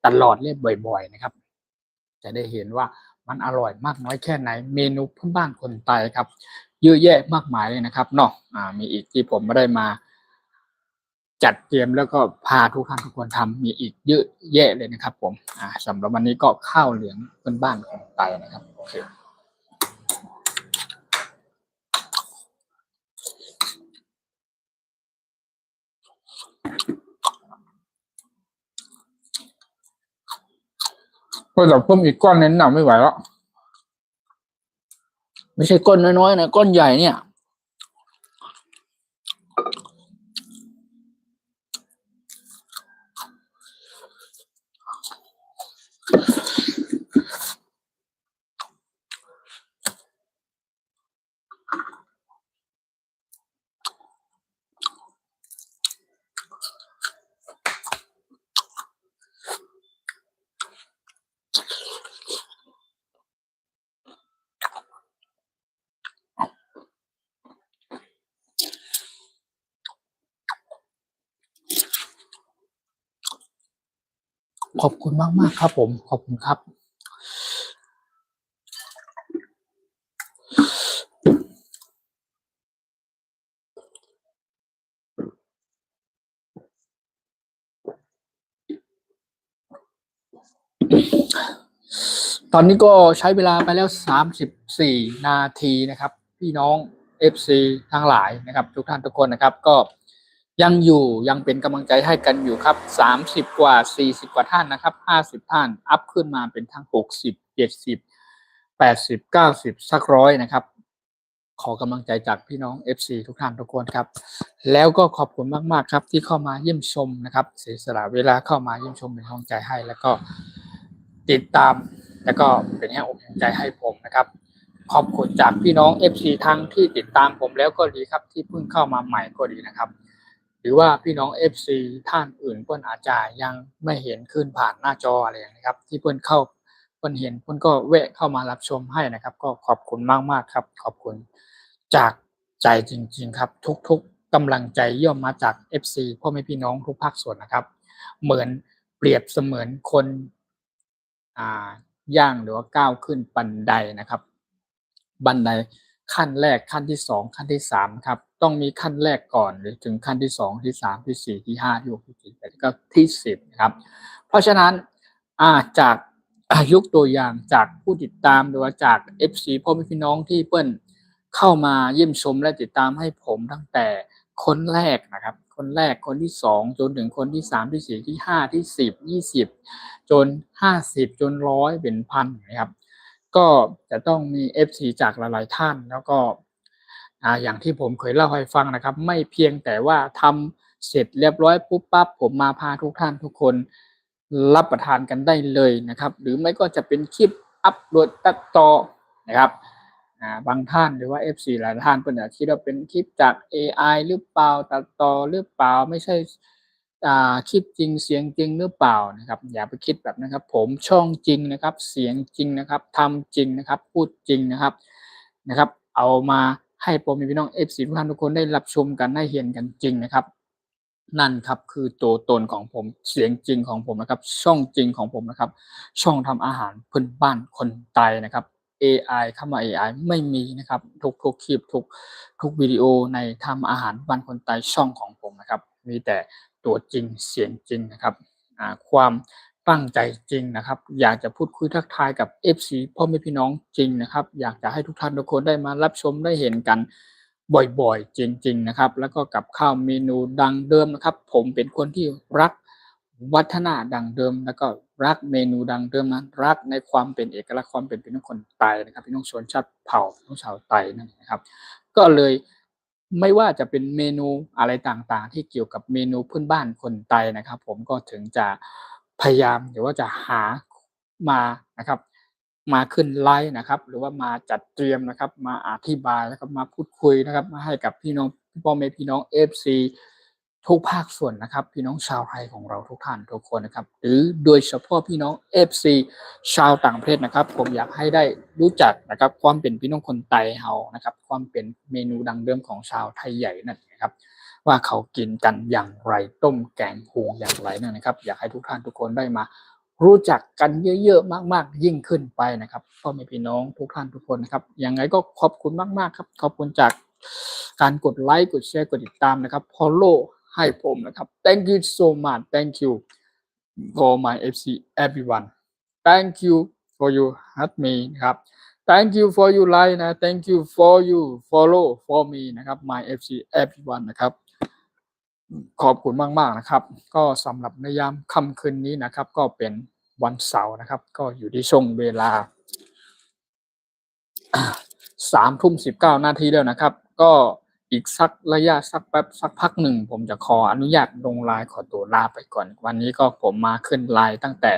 ตลอดเลยบ่อยๆนะครับจะได้เห็นว่ามันอร่อยมากน้อยแค่ไหนเมนูพื้นบ้านคนไทยครับเยอะแยะมากมายเลยนะครับเนาะมีอีกที่ผมไม่ได้มาจัดเตรียมแล้วก็พาทุกท่านทุกคนทำมีอีกเยอะแยะเลยนะครับผมสำหรับวันนี้ก็ข้าวเหลืองพื้นบ้านของไทยนะครับโอเคก็จะเพิ่มอีกก้อนเน้นหนักไม่ไหวแล้วไม่ใช่ก้อนน้อยๆนะก้อนใหญ่เนี่ยขอบคุณมากๆครับผมขอบคุณครับตอนนี้ก็ใช้เวลาไปแล้ว34นาทีนะครับพี่น้อง FC ทั้งหลายนะครับทุกท่านทุกคนนะครับก็ยังอยู่ยังเป็นกำลังใจให้กันอยู่ครับ30กว่า40กว่าท่านนะครับ50ท่านอัพขึ้นมาเป็นทั้ง60 70 80 90สัก100นะครับขอกำลังใจจากพี่น้อง FC ทุกท่านทุกคนครับแล้วก็ขอบคุณมากๆครับที่เข้ามาเยี่ยมชมนะครับเสียสละเวลาเข้ามาเยี่ยมชมเป็นกำลังใจให้แล้วก็ติดตาม แล้วก็เป็นแรงอกแรงใจให้ผมนะครับขอบคุณจากพี่น้อง FC ทั้งที่ติดตามผมแล้วก็ดีครับที่เพิ่งเข้ามาใหม่ก็ดีนะครับหรือว่าพี่น้อง FC ท่านอื่นเพิ่นอาจจะยังไม่เห็นขึ้นผ่านหน้าจออะไรอย่างนี้ครับที่เพิ่นเข้าเพิ่นเห็นเพิ่นก็แวะเข้ามารับชมให้นะครับก็ขอบคุณมากๆครับขอบคุณจากใจจริงๆครับทุกๆกำลังใจย่อมมาจาก FC พ่อแม่พี่น้องทุกภาคส่วนนะครับเหมือนเปรียบเสมือนคนอ่าย่างหรือว่าก้าวขึ้นบันไดนะครับบันไดขั้นแรกขั้นที่2ขั้นที่3ครับต้องมีขั้นแรกก่อนหรือถึงขั้นที่2ที่3ที่4ที่5ที่6ที่7แล้วก็ที่10นะครับเพราะฉะนั้นจากยกตัวอย่างจากผู้ติดตามหรือว่าจาก FC พ่อแม่พี่น้องที่เปิ้ลเข้ามาเยี่ยมชมและติดตามให้ผมตั้งแต่คนแรกนะครับคนแรกคนที่2จนถึงคนที่3ที่4ที่5ที่10 20จน50จน100เป็นพันนะครับก็จะต้องมี FC จากหลายๆท่านแล้วก็อย่างที่ผมเคยเล่าให้ฟังนะครับไม่เพียงแต่ว่าทำเสร็จเรียบร้อยปุ๊บปั๊บผมมาพาทุกท่านทุกคนรับประทานกันได้เลยนะครับหรือไม่ก็จะเป็นคลิปอัปโหลดตัดต่อนะครับบางท่านหรือว่า FC หลายท่านเพิ่นอาจคิดว่าเป็นคลิปจากเอไอหรือเปล่าตัดต่อหรือเปล่าไม่ใช่คลิปจริงเสียงจริงหรือเปล่านะครับอย่าไปคิดแบบนั้นครับผมช่องจริงนะครับเสียงจริงนะครับทำจริงนะครับพูดจริงนะครับเอามาให้พ่อแม่พี่น้อง FC ทุกท่านทุกคนได้รับชมกันได้เห็นกันจริงนะครับนั่นครับคือตัวตนของผมเสียงจริงของผมนะครับช่องจริงของผมนะครับช่องทำอาหารพื้นบ้านคนไทยนะครับเอไอคำว่าเอไอไม่มีนะครับทุกคลิปทุกวิดีโอในทำอาหารบ้านคนไทยช่องของผมนะครับมีแต่ตัวจริงเสียงจริงนะครับความตั้งใจจริงนะครับอยากจะพูดคุยทักทายกับ FC พ่อแม่พี่น้องจริงนะครับอยากจะให้ทุกท่านทุกคนได้มารับชมได้เห็นกันบ่อยๆจริงๆนะครับแล้วก็กับข้าวเมนูดังเดิมนะครับผมเป็นคนที่รักวัฒนดังเดิมแล้วก็รักเมนูดังเดิมนะรักในความเป็นเอกลักษณ์ความเป็นพี่น้องคนไทยนะครับพี่น้องชนชาติเผ่าพี่น้องชาวไทยนั่นนะครับก็เลยไม่ว่าจะเป็นเมนูอะไรต่างๆที่เกี่ยวกับเมนูพื้นบ้านคนไทยนะครับผมก็ถึงจะพยายามหรือว่าจะหามานะครับมาขึ้นไลฟ์นะครับหรือว่ามาจัดเตรียมนะครับมาอธิบายแล้วก็มาพูดคุยนะครับมาให้กับพี่น้องพ่อแม่พี่น้อง FC ทุกภาคส่วนนะครับพี่น้องชาวไทยของเราทุกท่านทุกคนนะครับหรือโดยเฉพาะพี่น้อง FC ชาวต่างประเทศนะครับผมอยากให้ได้รู้จักนะครับความเป็นพี่น้องคนไทยเฮานะครับความเป็นเมนูดังเดิมของชาวไทยใหญ่นั่นนะครับว่าเขากินกันอย่างไรต้มแกงหุงอย่างไรนั่นนะครับอยากให้ทุกท่านทุกคนได้มารู้จักกันเยอะๆมากๆยิ่งขึ้นไปนะครับพ่อแม่พี่น้องทุกท่านทุกคนนะครับยังไงก็ขอบคุณมากๆครับขอบคุณจากการกดไลค์กดแชร์กดติดตามนะครับ follow ให้ผมนะครับ thank you so much thank you for my FC everyone thank you for you help me นะครับ thank you for you like นะ thank you for you follow for me นะครับ my FC everyone นะครับขอบคุณมากๆนะครับก็สำหรับในยามค่ำคืนนี้นะครับก็เป็นวันเสาร์นะครับก็อยู่ที่ช่วงเวลา3:19 นาทีแล้วนะครับก็อีกสักระยะสักแป๊บสักพักหนึ่งผมจะขออนุญาตลงไลน์ขอตัวลาไปก่อนวันนี้ก็ผมมาขึ้นไลน์ตั้งแต่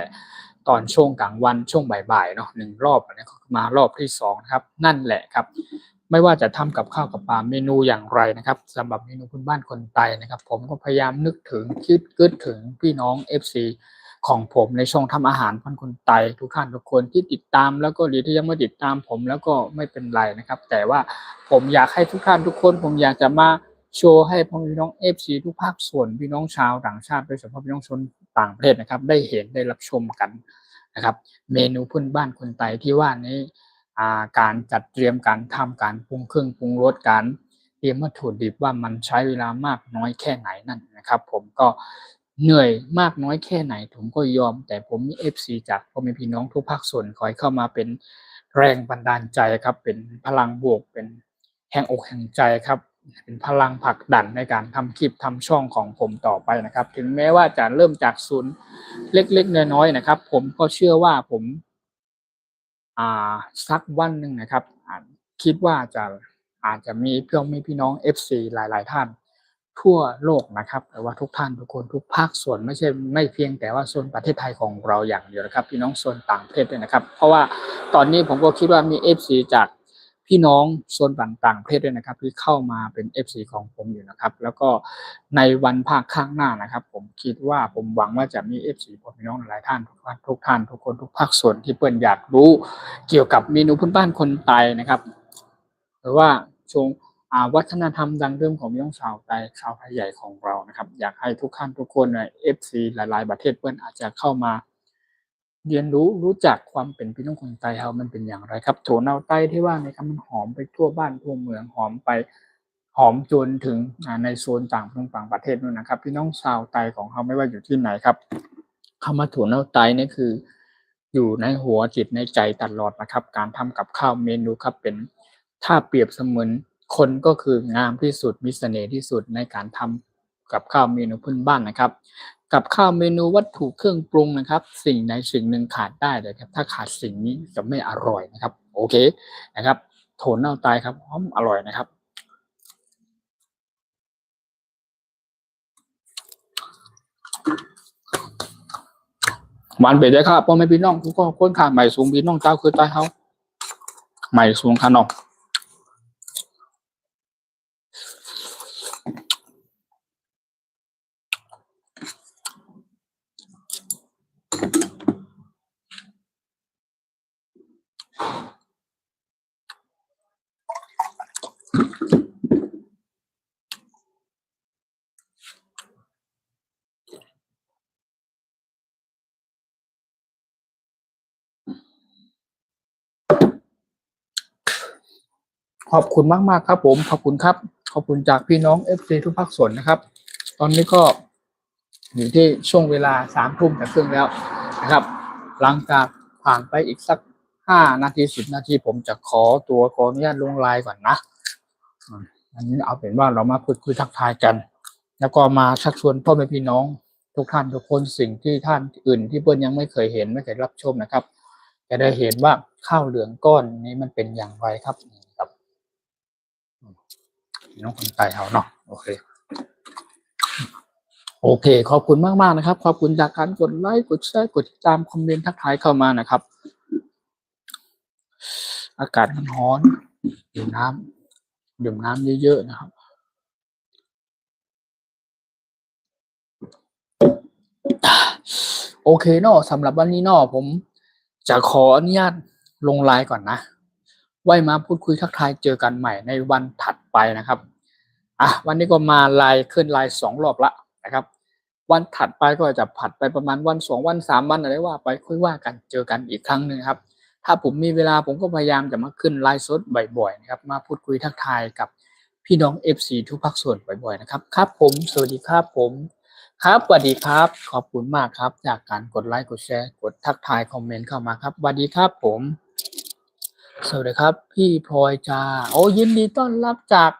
ตอนช่วงกลางวันช่วงบ่ายๆเนาะ1รอบอันนี้มารอบที่2นะครับนั่นแหละครับไม่ว่าจะทำกับข้าวกับปลาเมนูอย่างไรนะครับสำหรับเมนูพื้นบ้านคนไทยนะครับผมก็พยายามนึกถึงคิดถึงพี่น้อง FC ของผมในช่องทำอาหารพันคนไทยทุกท่านทุกคนที่ติดตามแล้วก็หรือที่ยังไม่ติดตามผมแล้วก็ไม่เป็นไรนะครับแต่ว่าผมอยากให้ทุกท่านทุกคนผมอยากจะมาโชว์ให้พี่น้อง FC ทุกภาคส่วนพี่น้องชาวต่างชาติโดยเฉพาะพี่น้องชนต่างประเทศนะครับได้เห็นได้รับชมกันนะครับเมนูพื้นบ้านคนไทยที่ว่านี้การจัดเตรียมการทำการปรุงเครื่องปรุงรสการเตรียมวัตถุดิบว่ามันใช้เวลามากน้อยแค่ไหนนั่นนะครับผมก็เหนื่อยมากน้อยแค่ไหนผมก็ยอมแต่ผมมี FC จากพ่อแม่พี่น้องทุกภาคส่วนคอยเข้ามาเป็นแรงบันดาลใจครับเป็นพลังบวกเป็นแรงอกแรงใจครับเป็นพลังผลักดันในการทำคลิปทำช่องของผมต่อไปนะครับถึงแม้ว่าจะเริ่มจากศูนย์เล็กๆน้อยๆนะครับผมก็เชื่อว่าผมอ่สักวันหนึ่งนะครับคิดว่าอาจจะมีพี่น้อง FC หลายๆท่าน ทั่วโลกนะครับแต่ว่าทุกท่านทุกคนทุกภาคส่วนไม่ใช่ไม่เพียงแต่ว่าโซนประเทศไทยของเราอย่างเดียวนะครับพี่น้องโซนต่างประเทศด้วยนะครับเพราะว่าตอนนี้ผมก็คิดว่ามี FC จากพี่น้องโซนต่างประเทศด้วยนะครับที่เข้ามาเป็น FC ของผมอยู่นะครับแล้วก็ในวันภาคข้างหน้านะครับผมคิดว่าผมหวังว่าจะมี FC ของพี่น้องหลายท่านทุกท่านทุกคนทุกภาคส่วนที่เปิ้นอยากรู้เกี่ยวกับเมนูพื้นบ้านคนไทยนะครับหรือว่าชง วัฒนธรรมดั้งเดิมของพี่น้องชาวไทยชาวไทยใหญ่ของเรานะครับอยากให้ทุกท่านทุกคนใน FC หลายๆประเทศเพื่อนอาจจะเข้ามาเรียนรู้จักความเป็นพี่น้องคนไทยเฮามันเป็นอย่างไรครับโถเนาไต้ที่ว่าในครับมันหอมไปทั่วบ้านทั่วเมืองหอมไปหอมจนถึงในโซนต่างประเทศนู่นนะครับพี่น้องชาวไทยของเราไม่ว่าอยู่ที่ไหนครับคำว่าโถเนาไต้นี่คืออยู่ในหัวจิตในใจตลอดนะครับการทำกับข้าวเมนูครับเป็นถ้าเปรียบเสมือน คนก็คืองามที่สุดมีเสน่ห์ที่สุดในการทำกับข้าวเมนูพื้นบ้านนะครับกับข้าวเมนูวัตถุเครื่องปรุงนะครับสิ่งใดสิ่งหนึ่งขาดได้เลยครับถ้าขาดสิ่งนี้จะไม่อร่อยนะครับโอเคนะครับโถนเน่าตายครับหอมอร่อยนะครับหวานเป็ดได้ครับพ่อแม่พี่น้องทุกคนขาดใหม่สูงพี่น้องเจ้าคือใต้เขาใหม่สูงขนมขอบคุณมากๆครับผมขอบคุณครับขอบคุณจากพี่น้องเอฟซีทุกภาคส่วนนะครับตอนนี้ก็อยู่ที่ช่วงเวลา3 ทุ่มแต่ครึ่งแล้วนะครับหลังจากผ่านไปอีกสัก5 นาที10 นาทีผมจะขออนุญาตลงไลน์ก่อนนะอันนี้เอาเป็นว่าเรามาพูดคุยทักทายกันแล้วก็มาชักชวนพ่อแม่พี่น้องทุกท่านทุกคนสิ่งที่ท่านอื่นที่เพื่อนยังไม่เคยเห็นไม่เคยรับชมนะครับจะได้เห็นว่าข้าวเหลืองก้อนนี้มันเป็นอย่างไรครับกับพี่น้องคนไทยเราเนาะโอเคขอบคุณมากๆนะครับขอบคุณจากการกดไลค์กดแชร์กดติดตามคอมเมนต์ทักทายเข้ามานะครับอากาศมันร้อนดื่มน้ำเยอะๆนะครับโอเคเนาะสำหรับวันนี้เนาะผมจะขออนุญาตลงไลน์ก่อนนะไว้มาพูดคุยทักทายเจอกันใหม่ในวันถัดไปนะครับวันนี้ก็มาไลน์ขึ้นไลน์2 รอบละนะครับวันถัดไปก็จะผัดไปประมาณวัน2 วัน3 วันอะไรว่าไปค่อยว่ากันเจอกันอีกครั้งหนึ่งครับถ้าผมมีเวลาผมก็พยายามจะมาขึ้นไลฟ์สดบ่อยๆนะครับมาพูดคุยทักทายกับพี่น้อง FC ทุกภาคส่วนบ่อยๆนะครับครับผมสวัสดีครับผมครับสวัสดีครับขอบคุณมากครับจากการกดไลค์กดแชร์กดทักทายคอมเมนต์เข้ามาครับสวัสดีครับผมสวัสดีครับพี่พลอยจ้าโอ้ยินดีต้อนรับจาก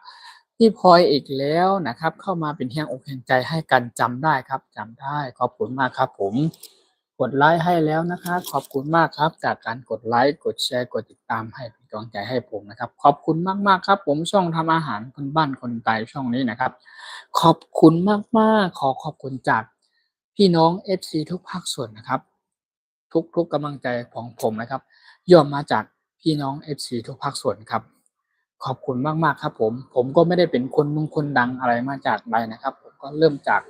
พี่พลอยอีกแล้วนะครับเข้ามาเป็นแรงอกแรงใจให้กันจำได้ครับจำได้ขอบคุณมากครับผมกดไลค์ให้แล้วนะครับขอบคุณมากครับจากการกดไลค์กดแชร์กดติดตามให้เป็นกำลังใจให้ผมนะครับขอบคุณมากๆครับผมช่องทำอาหารคนบ้านคนไทยช่องนี้นะครับขอบคุณมากๆขอบคุณจากพี่น้อง FC ทุกภาคส่วนนะครับทุกกำลังใจของผมนะครับย่อมมาจากพี่น้อง FC ทุกภาคส่วนครับขอบคุณมากๆครับผมก็ไม่ได้เป็นคนดังอะไรมาจากใดนะครับผมก็เริ่มจาก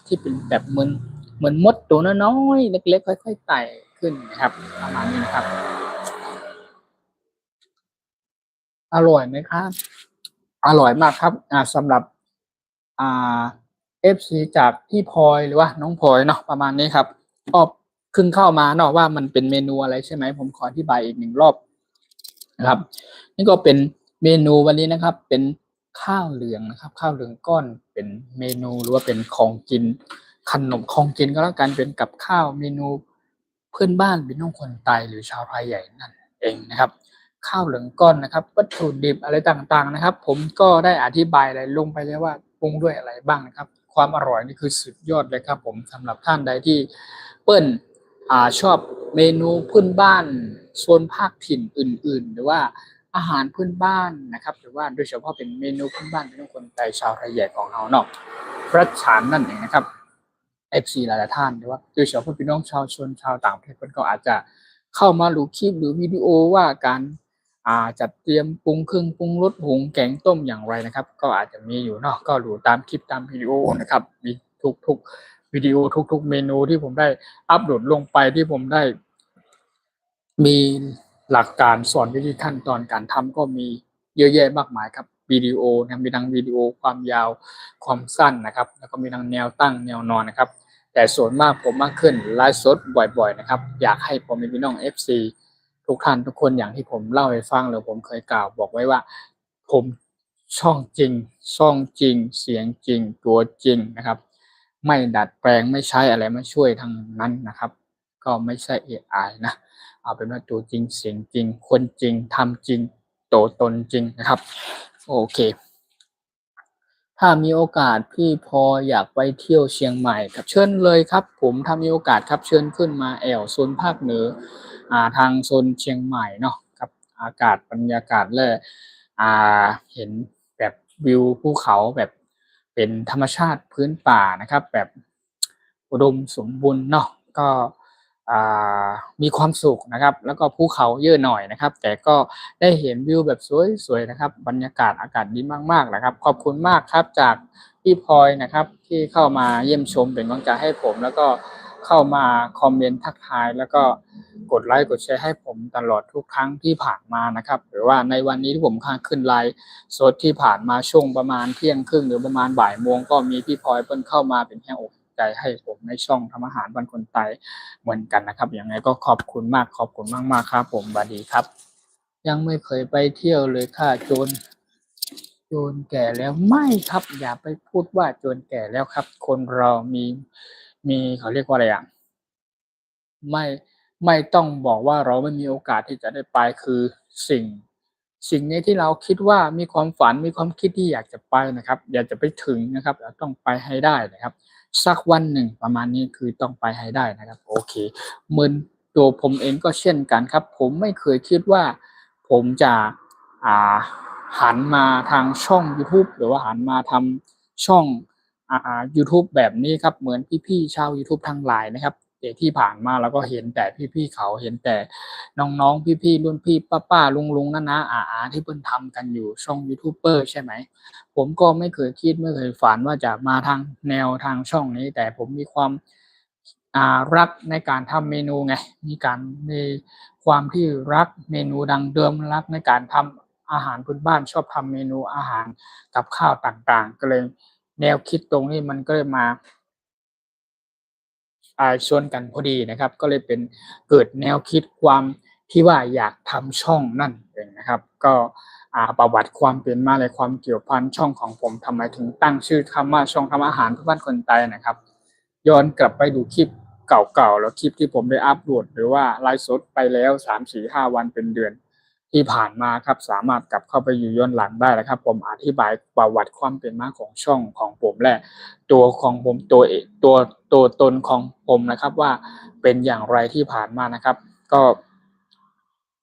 ที่เป็นแบบเหมือนมดตัวน้อยๆเล็กๆค่อยๆไต่ขึ้นนะครับประมาณนี้นะครับอร่อยไหมครับอร่อยมากครับสำหรับอ่า FC จากพี่พลอยหรือว่าน้องพลอยเนาะประมาณนี้ครับก็เพิ่งเข้ามาเนาะว่ามันเป็นเมนูอะไรใช่ไหมผมขออธิบายอีก1 รอบนะครับนี่ก็เป็นเมนูวันนี้นะครับเป็นข้าวเหลืองนะครับข้าวเหลืองก้อนเป็นเมนูหรือว่าเป็นของกินขนมของกินก็แล้วกันเป็นกับข้าวเมนูเพื่อนบ้านพี่น้องคนไทยหรือชาวไทยใหญ่นั่นเองนะครับข้าวเหลืองก้อนนะครับวัตถุดิบอะไรต่างๆนะครับผมก็ได้อธิบายอะไรลงไปแล้วว่าปรุงด้วยอะไรบ้างนะครับความอร่อยนี่คือสุดยอดเลยครับผมสำหรับท่านใดที่เปิ้ล ชอบเมนูพื้นบ้านโซนภาคถิ่นอื่นๆหรือว่าอาหารพื้นบ้านนะครับหรือว่าโดยเฉพาะเป็นเมนูพื้นบ้านที่ทุกคนไทยชาวไทยใหญ่ของเราเนาะ รัชฉานนั่นเองนะครับ FC หลายๆท่านหรือว่าโดยเฉพาะพี่น้องชาวชนชาวต่างประเทศก็อาจจะเข้ามาดูคลิปหรือวิดีโอว่าการจัดเตรียมปรุงเครื่องปรุงรสหุงแกงต้มอย่างไรนะครับก็อาจจะมีอยู่เนาะก็ดูตามคลิปตามวิดีโอนะครับมีทุกวิดีโอทุกเมนูที่ผมได้อัปโหลดลงไปที่ผมได้มีหลักการสอนวิธีขั้นตอนการทำก็มีเยอะแยะมากมายครับวิดีโอนะมีทั้งวิดีโอความยาวความสั้นนะครับแล้วก็มีทั้งแนวตั้งแนวนอนนะครับแต่ส่วนมากผมมาขึ้นไลฟ์สดบ่อยๆนะครับอยากให้ผมมีพี่น้อง FC ทุกท่านทุกคนอย่างที่ผมเล่าให้ฟังหรือผมเคยกล่าวบอกไว้ว่าผมช่องจริงเสียงจริงตัวจริงนะครับไม่ดัดแปลงไม่ใช้อะไรมาช่วยทางนั้นนะครับก็ไม่ใช่ AI นะเอาเป็นว่าตัวจริงเสียงจริงคนจริงทำจริงตัวตนจริงนะครับโอเคถ้ามีโอกาสพี่พออยากไปเที่ยวเชียงใหม่ครับเชิญเลยครับผมถ้ามีโอกาสครับเชิญขึ้นมาโซนภาคเหนือทางโซนเชียงใหม่เนาะครับอากาศบรรยากาศและเห็นแบบวิวภูเขาแบบเป็นธรรมชาติพื้นป่านะครับแบบอุดมสมบูรณ์เนาะก็มีความสุขนะครับแล้วก็ภูเขาเยอะหน่อยนะครับแต่ก็ได้เห็นวิวแบบสวยๆนะครับบรรยากาศอากาศดีมากๆนะครับขอบคุณมากครับจากพี่พลอยนะครับที่เข้ามาเยี่ยมชมเป็นกำลังใจให้ผมแล้วก็เข้ามาคอมเมนต์ทักทายแล้วก็กดไลค์กดแชร์ให้ผมตลอดทุกครั้งที่ผ่านมานะครับหรือว่าในวันนี้ที่ผมขึ้นไลฟ์สดที่ผ่านมาช่วงประมาณเที่ยงครึ่งหรือประมาณบ่ายโมงก็มีพี่พลอยเพิ่นเข้ามาเป็นแรงอกใจให้ผมในช่องทำอาหารบ้านคนไทยเหมือนกันนะครับยังไงก็ขอบคุณมากขอบคุณมากๆครับผมสวัสดีครับยังไม่เคยไปเที่ยวเลยค่ะโจรแก่แล้วไม่ครับอย่าไปพูดว่าโจรแก่แล้วครับคนเรามีเขาเรียกว่าอะไรอะไม่ไม่ต้องบอกว่าเราไม่มีโอกาสที่จะได้ไปคือสิ่งสิ่งนี้ที่เราคิดว่ามีความฝันมีความคิดที่อยากจะไปนะครับอยากจะไปถึงนะครับเราต้องไปให้ได้นะครับสักวันหนึ่งประมาณนี้คือต้องไปให้ได้นะครับโอเคเหมือนตัวผมเองก็เช่นกันครับผมไม่เคยคิดว่าผมจะอ่าหันมาทางช่องยูทูบหรือว่าหันมาทำช่องยูทูบแบบนี้ครับเหมือนพี่ๆชาวยูทูบทั้งหลายนะครับแต่ที่ผ่านมาเราก็เห็นแต่พี่ๆเขาเห็นแต่น้องๆพี่ๆรุ่นพี่ป้าๆลุงๆน้าๆอาๆที่เพิ่นทำกันอยู่ช่องยูทูบเบอร์ใช่ไหมผมก็ไม่เคยคิดไม่เคยฝันว่าจะมาทางแนวทางช่องนี้แต่ผมมีความรักในการทำเมนูไงมีความที่รักเมนูดังเดิมรักในการทำอาหารพื้นบ้านชอบทำเมนูอาหารกับข้าวต่างๆก็เลยแนวคิดตรงนี้มันก็เลยมาชนกันพอดีนะครับก็เลยเป็นเกิดแนวคิดความที่ว่าอยากทำช่องนั่นเองนะครับก็ประวัติความเป็นมาและความเกี่ยวพันช่องของผมทำไมถึงตั้งชื่อคำว่าช่องทำอาหารเพื่อบ้านคนไทยนะครับย้อนกลับไปดูคลิปเก่าๆแล้วคลิปที่ผมได้อัปโหลดหรือว่าไลฟ์สดไปแล้ว3-4-5 วันเป็นเดือนที่ผ่านมาครับสามารถกลับเข้าไปอยู่ย้อนหลังได้นะครับผมอธิบายประวัติความเป็นมาของช่องของผมและตัวของผมตัวตนของผมนะครับว่าเป็นอย่างไรที่ผ่านมานะครับก็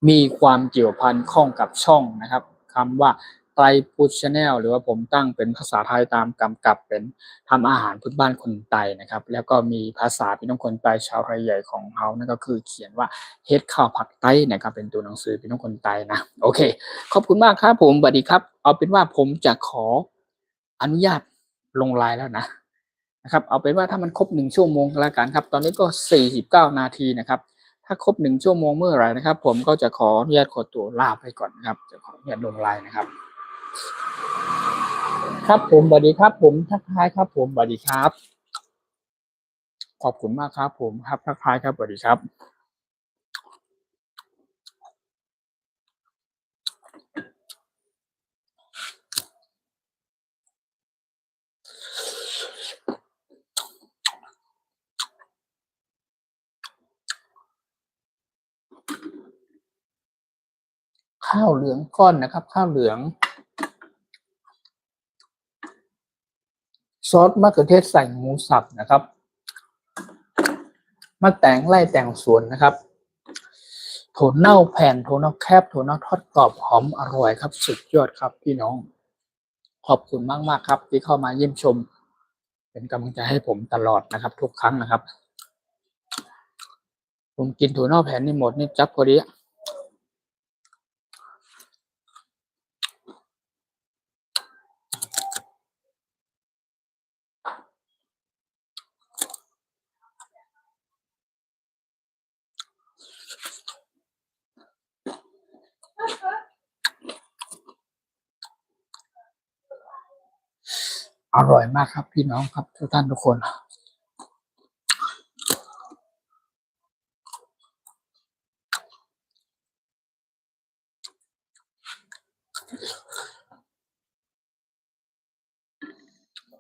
มีความเกี่ยวพันข้องกับช่องนะครับคำว่าไตรพุทธชาแนลหรือว่าผมตั้งเป็นภาษาไทยตามกำกับเป็นทำอาหารพื้นบ้านคนไตนะครับแล้วก็มีภาษาพี่น้องคนไตชาวไทยใหญ่ของเขานั่นก็คือเขียนว่าเฮ็ดข้าวผัดไตนะครับเป็นตัวหนังสือพี่น้องคนไตนะโอเคขอบคุณมากครับผมสวัสดีครับเอาเป็นว่าผมจะขออนุญาตลงไลน์แล้วนะครับเอาเป็นว่าถ้ามันครบ1 ชั่วโมงแล้วกันครับตอนนี้ก็49 นาทีนะครับถ้าครบ1 ชั่วโมงเมื่อไหร่นะครับผมก็จะขออนุญาตขอตัวลาไปก่อนนะครับจะขออนุญาตลงไลน์นะครับครับผมสวัสดีครับผมทักทายครับผมสวัสดีครับขอบคุณมากครับผมครับทักทายครับสวัสดีครับข้าวเหลืองก้อนนะครับข้าวเหลืองซอสมะเขือเทศใส่หมูสับนะครับมะแตงไล่แต่งสวนนะครับถั่วเน่าแผ่นถั่วเน่าแคบถั่วเน่าทอดกรอบหอมอร่อยครับสุดยอดครับพี่น้องขอบคุณมากๆครับที่เข้ามาเยี่ยมชม เป็นกำลังใจให้ผมตลอดนะครับ ทุกครั้งนะครับ ผมกินถั่วเน่าแผ่นนี่หมดนี่จับพอดีอร่อยมากครับพี่น้องครับทุกท่านทุกคน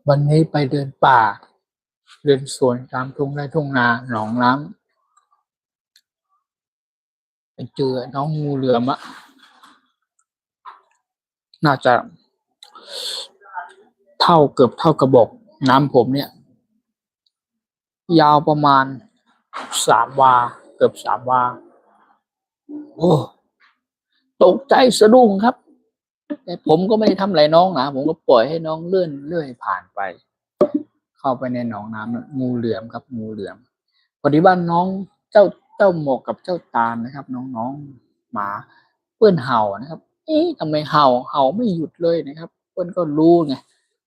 วันนี้ไปเดินป่าเดินสวนตามทุ่งไร่ทุ่งนาหนองน้ำไปเจอน้องงูเหลือมอะน่าจะเกือบเท่ากระบอกน้ำผมเนี่ยยาวประมาณ3 วาเกือบ3 วาโอ้ตกใจสะดุ้งครับแต่ผมก็ไม่ได้ทำอะไรน้องนะผมก็ปล่อยให้น้องเลื่อยผ่านไปเข้าไปในหนองน้ำงูเหลือมครับงูเหลือมพอดีบ้านน้องเจ้าหมวกกับเจ้าตาลนะครับน้องหมาเพื่อนเห่านะครับทำไมเห่าไม่หยุดเลยนะครับเพื่อนก็รู้ไง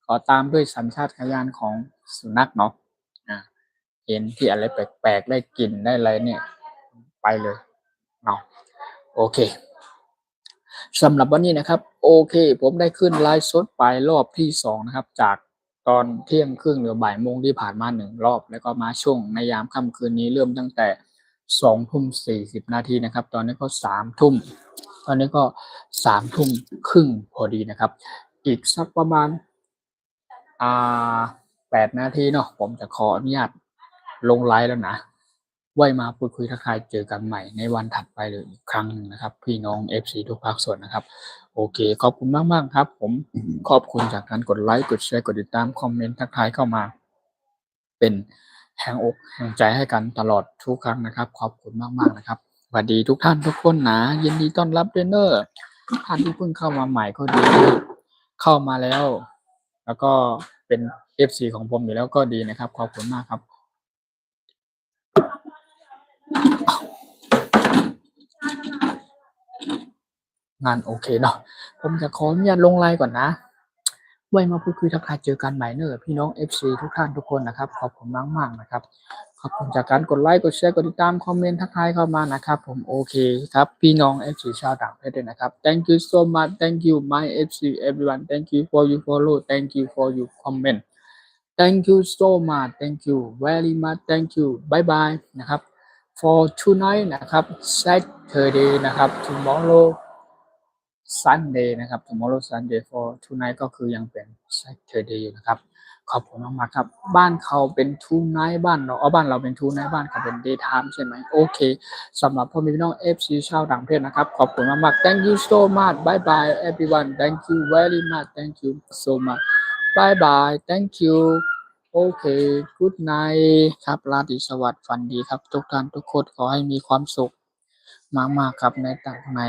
ขอตามด้วยสัญชาตญาณของสุนัขเนาะเห็นที่อะไรแปลกๆได้กลิ่นได้อะไรเนี่ยไปเลยเนาะโอเคสำหรับวันนี้นะครับโอเคผมได้ขึ้นไลฟ์สดไปรอบที่2นะครับจากตอนเที่ยงครึ่งหรือบ่ายโมงที่ผ่านมา1 รอบแล้วก็มาช่วงในยามค่ำคืนนี้เริ่มตั้งแต่20:40นะครับตอนนี้ก็3 ทุ่มตอนนี้ก็3 ทุ่มครึ่งพอดีนะครับอีกสักประมาณ8 นาทีเนาะผมจะขออนุญาตลงไลฟ์แล้วนะไว้มาพูดคุยทักทายเจอกันใหม่ในวันถัดไปเลยอีกครั้งนึงนะครับพี่น้อง FC ทุกภาคส่วนนะครับโอเคขอบคุณมากๆครับผมขอบคุณจากการกดไลค์กดแชร์กดติดตามคอมเมนต์ทักทายเข้ามาเป็นแรงอกแรงใจให้กันตลอดทุกครั้งนะครับขอบคุณมากๆนะครับสวัสดีทุกท่านทุกคนนะยินดีต้อนรับด้วยเนอร์ท่านที่เพิ่งเข้ามาใหม่ก็ดีเข้ามาแล้วก็เป็น FC ของผมอยู่แล้วก็ดีนะครับขอบคุณมากครับงานโอเคเนาะผมจะขออนุญาตลงไลน์ก่อนนะไว้มาพูดคุยทักทายเจอกันใหม่เนอะพี่น้อง FC ทุกท่านทุกคนนะครับขอบคุณมากๆนะครับขอบคุณจากการกดไลค์กดแชร์กดติดตามคอมเมนต์ทักทายเข้ามานะครับผมโอเคครับพี่น้อง FC ชาวต่างประเทศด้วยนะครับ Thank you so much Thank you my FC everyone Thank you for your follow Thank you for your comment Thank you so much Thank you very much Thank you bye bye นะครับ for tonight นะครับ Saturday นะครับ tomorrow Sunday นะครับ tomorrow Sunday for tonight ก็คือยังเป็น Saturday อยู่นะครับขอบคุณมากๆครับบ้านเขาเป็น tonight บ้านเราเป็น tonight บ้านเขาเป็น daytime ใช่ไหมโอเคสำหรับพ่อแม่พี่น้อง FC ชาวต่างประเทศนะครับขอบคุณมากๆ Thank you so much bye bye everyone Thank you very much Thank you so much bye bye Thank you โอเค good night ครับราตรีสวัสดิ์ฝันดีครับทุกท่านทุกคนขอให้มีความสุขมากๆครับใน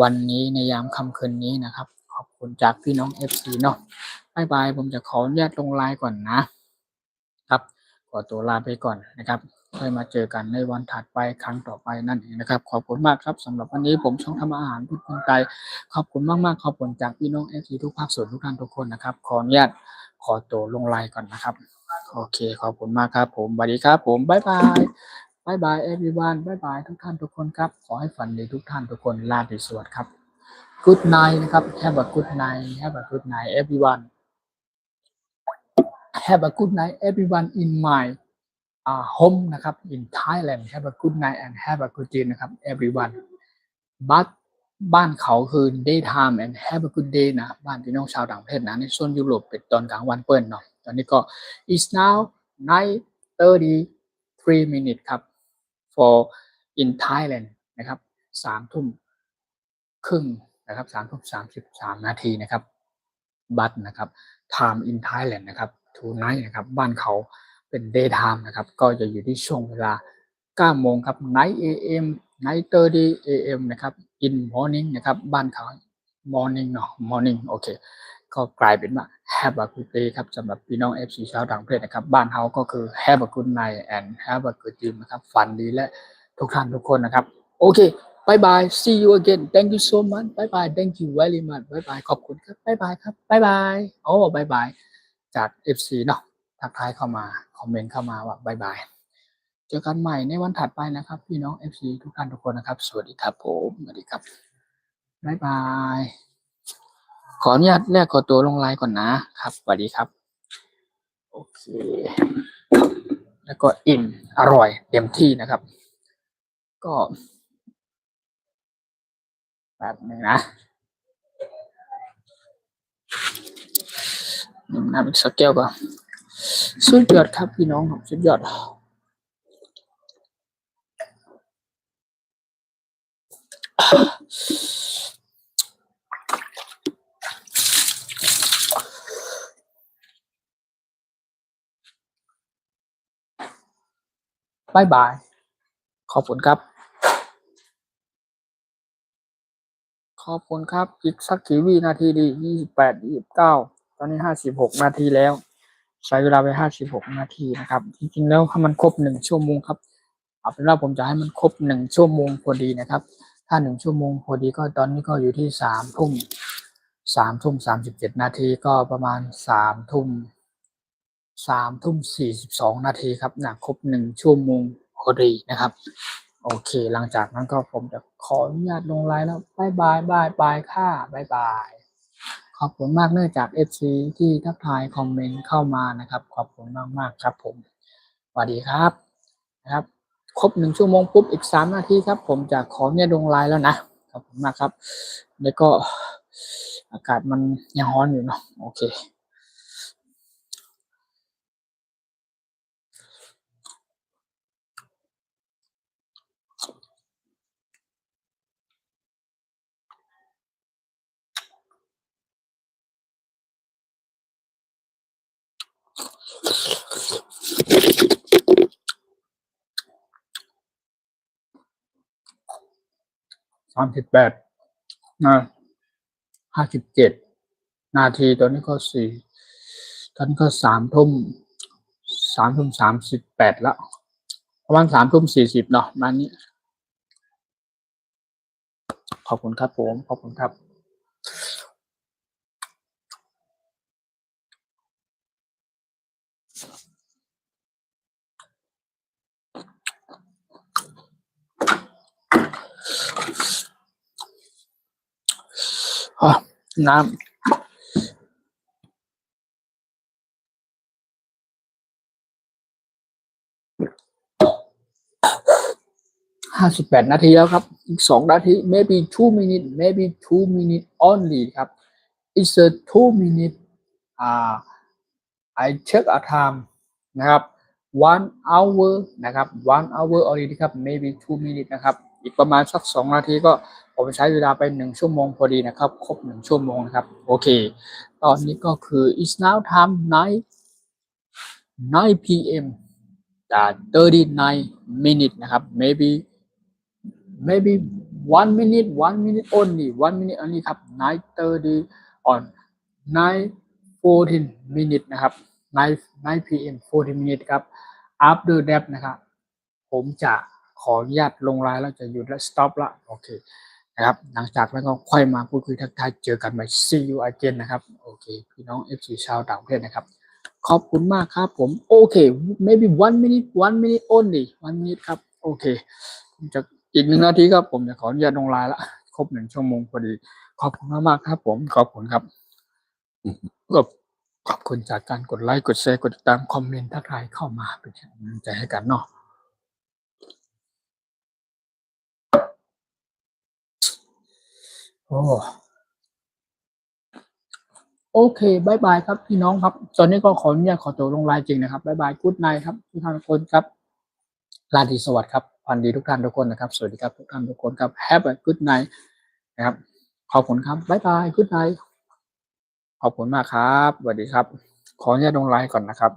วันนี้ในยามค่ำคืนนี้นะครับขอบคุณจากพี่น้อง FC เนาะบายบายผมจะขออนุญาตลงไลน์ก่อนนะครับขอตัวลาไปก่อนนะครับค่อยมาเจอกันในวันถัดไปครั้งต่อไปนั่นเองนะครับขอบคุณมากครับสำหรับวันนี้ผมช่องทำอาหารพูดคนไทยขอบคุณมากๆขอบคุณจากพี่น้อง FC ทุกภาคส่วนทุกท่านทุกคนนะครับขออนุญาตขอตัวลงไลน์ก่อนนะครับโอเคขอบคุณมากครับผมสวัสดีครับผมบ๊ายบายบายบาย everyone บายบายทุกท่านทุกคนครับขอให้ฝันดีทุกท่านทุกคนราตรีสวัสดิ์ครับ Good night นะครับ Have a good night Have a good night everyone Have a good night everyone in my home นะครับ in Thailand Have a good night and have a good day นะครับ everyone but บ้านเขาคือ daytime and have a good day นะบ้านพี่น้องชาวต่างประเทศนะในโซนยุโรปเป็นตอนกลางวันเปิ้ลเนาะตอนนี้ก็ is now 9:33 minutes ครับ for in Thailand นะครับ3 ทุ่มครึ่งนะครับ3 ทุ่ม 33 นาทีนะครับบัตนะครับ time in Thailand นะครับ tonight นะครับบ้านเขาเป็น daytime นะครับก็จะอยู่ที่ช่วงเวลา9 โมงครับ 9 a.m. 9:30 a.m. นะครับ in morning นะครับบ้านเขา morning เนาะ morning โอเค ก็กลายเป็นว่า Have a good day ครับสำหรับพี่น้อง FC ชาวต่างประเทศนะครับบ้านเฮาก็คือ Have a good night and have a good dream นะครับฝันดีและทุกท่านทุกคนนะครับโอเคบายบาย see you again thank you so much บายบาย thank you very much บายบายขอบคุณครับบายบายครับบายบายโอ้บายบายจาก FC เนาะทักทายเข้ามาคอมเมนต์เข้ามาว่าบายบายเจอกันใหม่ในวันถัดไปนะครับพี่น้อง FC ทุกท่านทุกคนนะครับสวัสดีครับผมสวัสดีครับบายบายขออนุญาตแรกขอตัวลงไลน์ก่อนนะครับสวัสดีครับโอเคแล้วก็อิ่มอร่อยเต็มที่นะครับก็แบบนึงนะน้ำอีกสักแก้วก่อนสุดยอดครับพี่น้องครับสุดยอดบายบายขอบคุณครับขอบคุณครับอีกสักกี่วินาทีดี28 29ตอนนี้56 นาทีแล้วใช้เวลาไป56 นาทีนะครับจริงๆแล้วถ้ามันครบ1 ชั่วโมงครับเอาเป็นว่าผมจะให้มันครบ1 ชั่วโมงพอดีนะครับถ้า1 ชั่วโมงพอดีก็ตอนนี้ก็อยู่ที่3 ทุ่ม 37 นาทีก็ประมาณ3 ทุ่ม 42 นาทีครับนะครบ1 ชั่วโมงพอดีนะครับโอเคหลังจากนั้นก็ผมจะขออนุญาตลงไลน์แล้วบายบายบายบายค่ะบายบายขอบคุณมากเนื่องจาก FC ที่ทักทายคอมเมนต์เข้ามานะครับขอบคุณมากๆครับผมสวัสดีครับนะครับครบ1 ชั่วโมงปุ๊บอีก3 นาทีครับผมจะขอเนี่ยลงไลน์แล้วนะขอบคุณมากครับแล้วก็อากาศมันยังร้อนอยู่เนาะโอเค38นะ57 นาทีตอนนี้ก็ตอนนี้ก็3 ทุ่ม 38แล้วประมาณ3 ทุ่ม 40เนาะมานี้ขอบคุณครับผมขอบคุณครับน้ำ58 นาทีแล้วครับอีก2 นาที maybe 2 minutes maybe 2 minutes only ครับ it's a 2 minute I check a time นะครับ 1 hour นะครับ 1 hour already ครับ maybe 2 minutes นะครับอีกประมาณสัก2 นาทีก็ผมใช้เวลาไป1 ชั่วโมงพอดีนะครับครบ1 ชั่วโมงนะครับโอเคตอนนี้ก็คือ it's now time 9 p.m. 39 minutes นะครับ maybe 1 minute only 1 minute only ครับ9:30 on 9:14 minutes นะครับ9 p.m. 14 minutes ครับ after that นะครับผมจะขออนุญาตลงไลน์แล้วจะหยุดและ stop ละโอเคนะครับหลังจากนั้นก็ค่อยมาพูดคุยทักทายเจอกันใหม่ see you again นะครับโอเคพี่น้อง FC ชาวต่างประเทศนะครับขอบคุณมากครับผมโอเค maybe 1 minute only 1 minute ครับโอเคจะอีก1 นาทีครับผมจะขออนุญาตลงไลน์ละครบ1 ชั่วโมงพอดีขอบคุณมากๆครับผมขอบคุณครับขอบคุณจากการกดไลค์กดแชร์กดติดตามคอมเมนต์ทักทายเข้ามาเป็นกำลังใจให้กันเนาะโอ้โอเคบายบายครับพี่น้องครับตอนนี้ก็ขออนุญาตขอตัวลงไลน์จริงนะครับบายบายกู๊ดไนท์ครับทุกท่านทุกคนครับราตรีสวัสดิ์ครับฝันดีทุกท่านทุกคนนะครับสวัสดีครับทุกท่านทุกคนครับ Have a good night นะครับขอบคุณครับบายบายกู๊ดไนท์ขอบคุณมากครับสวัสดีครับขออนุญาตลงไลน์ก่อนนะครับ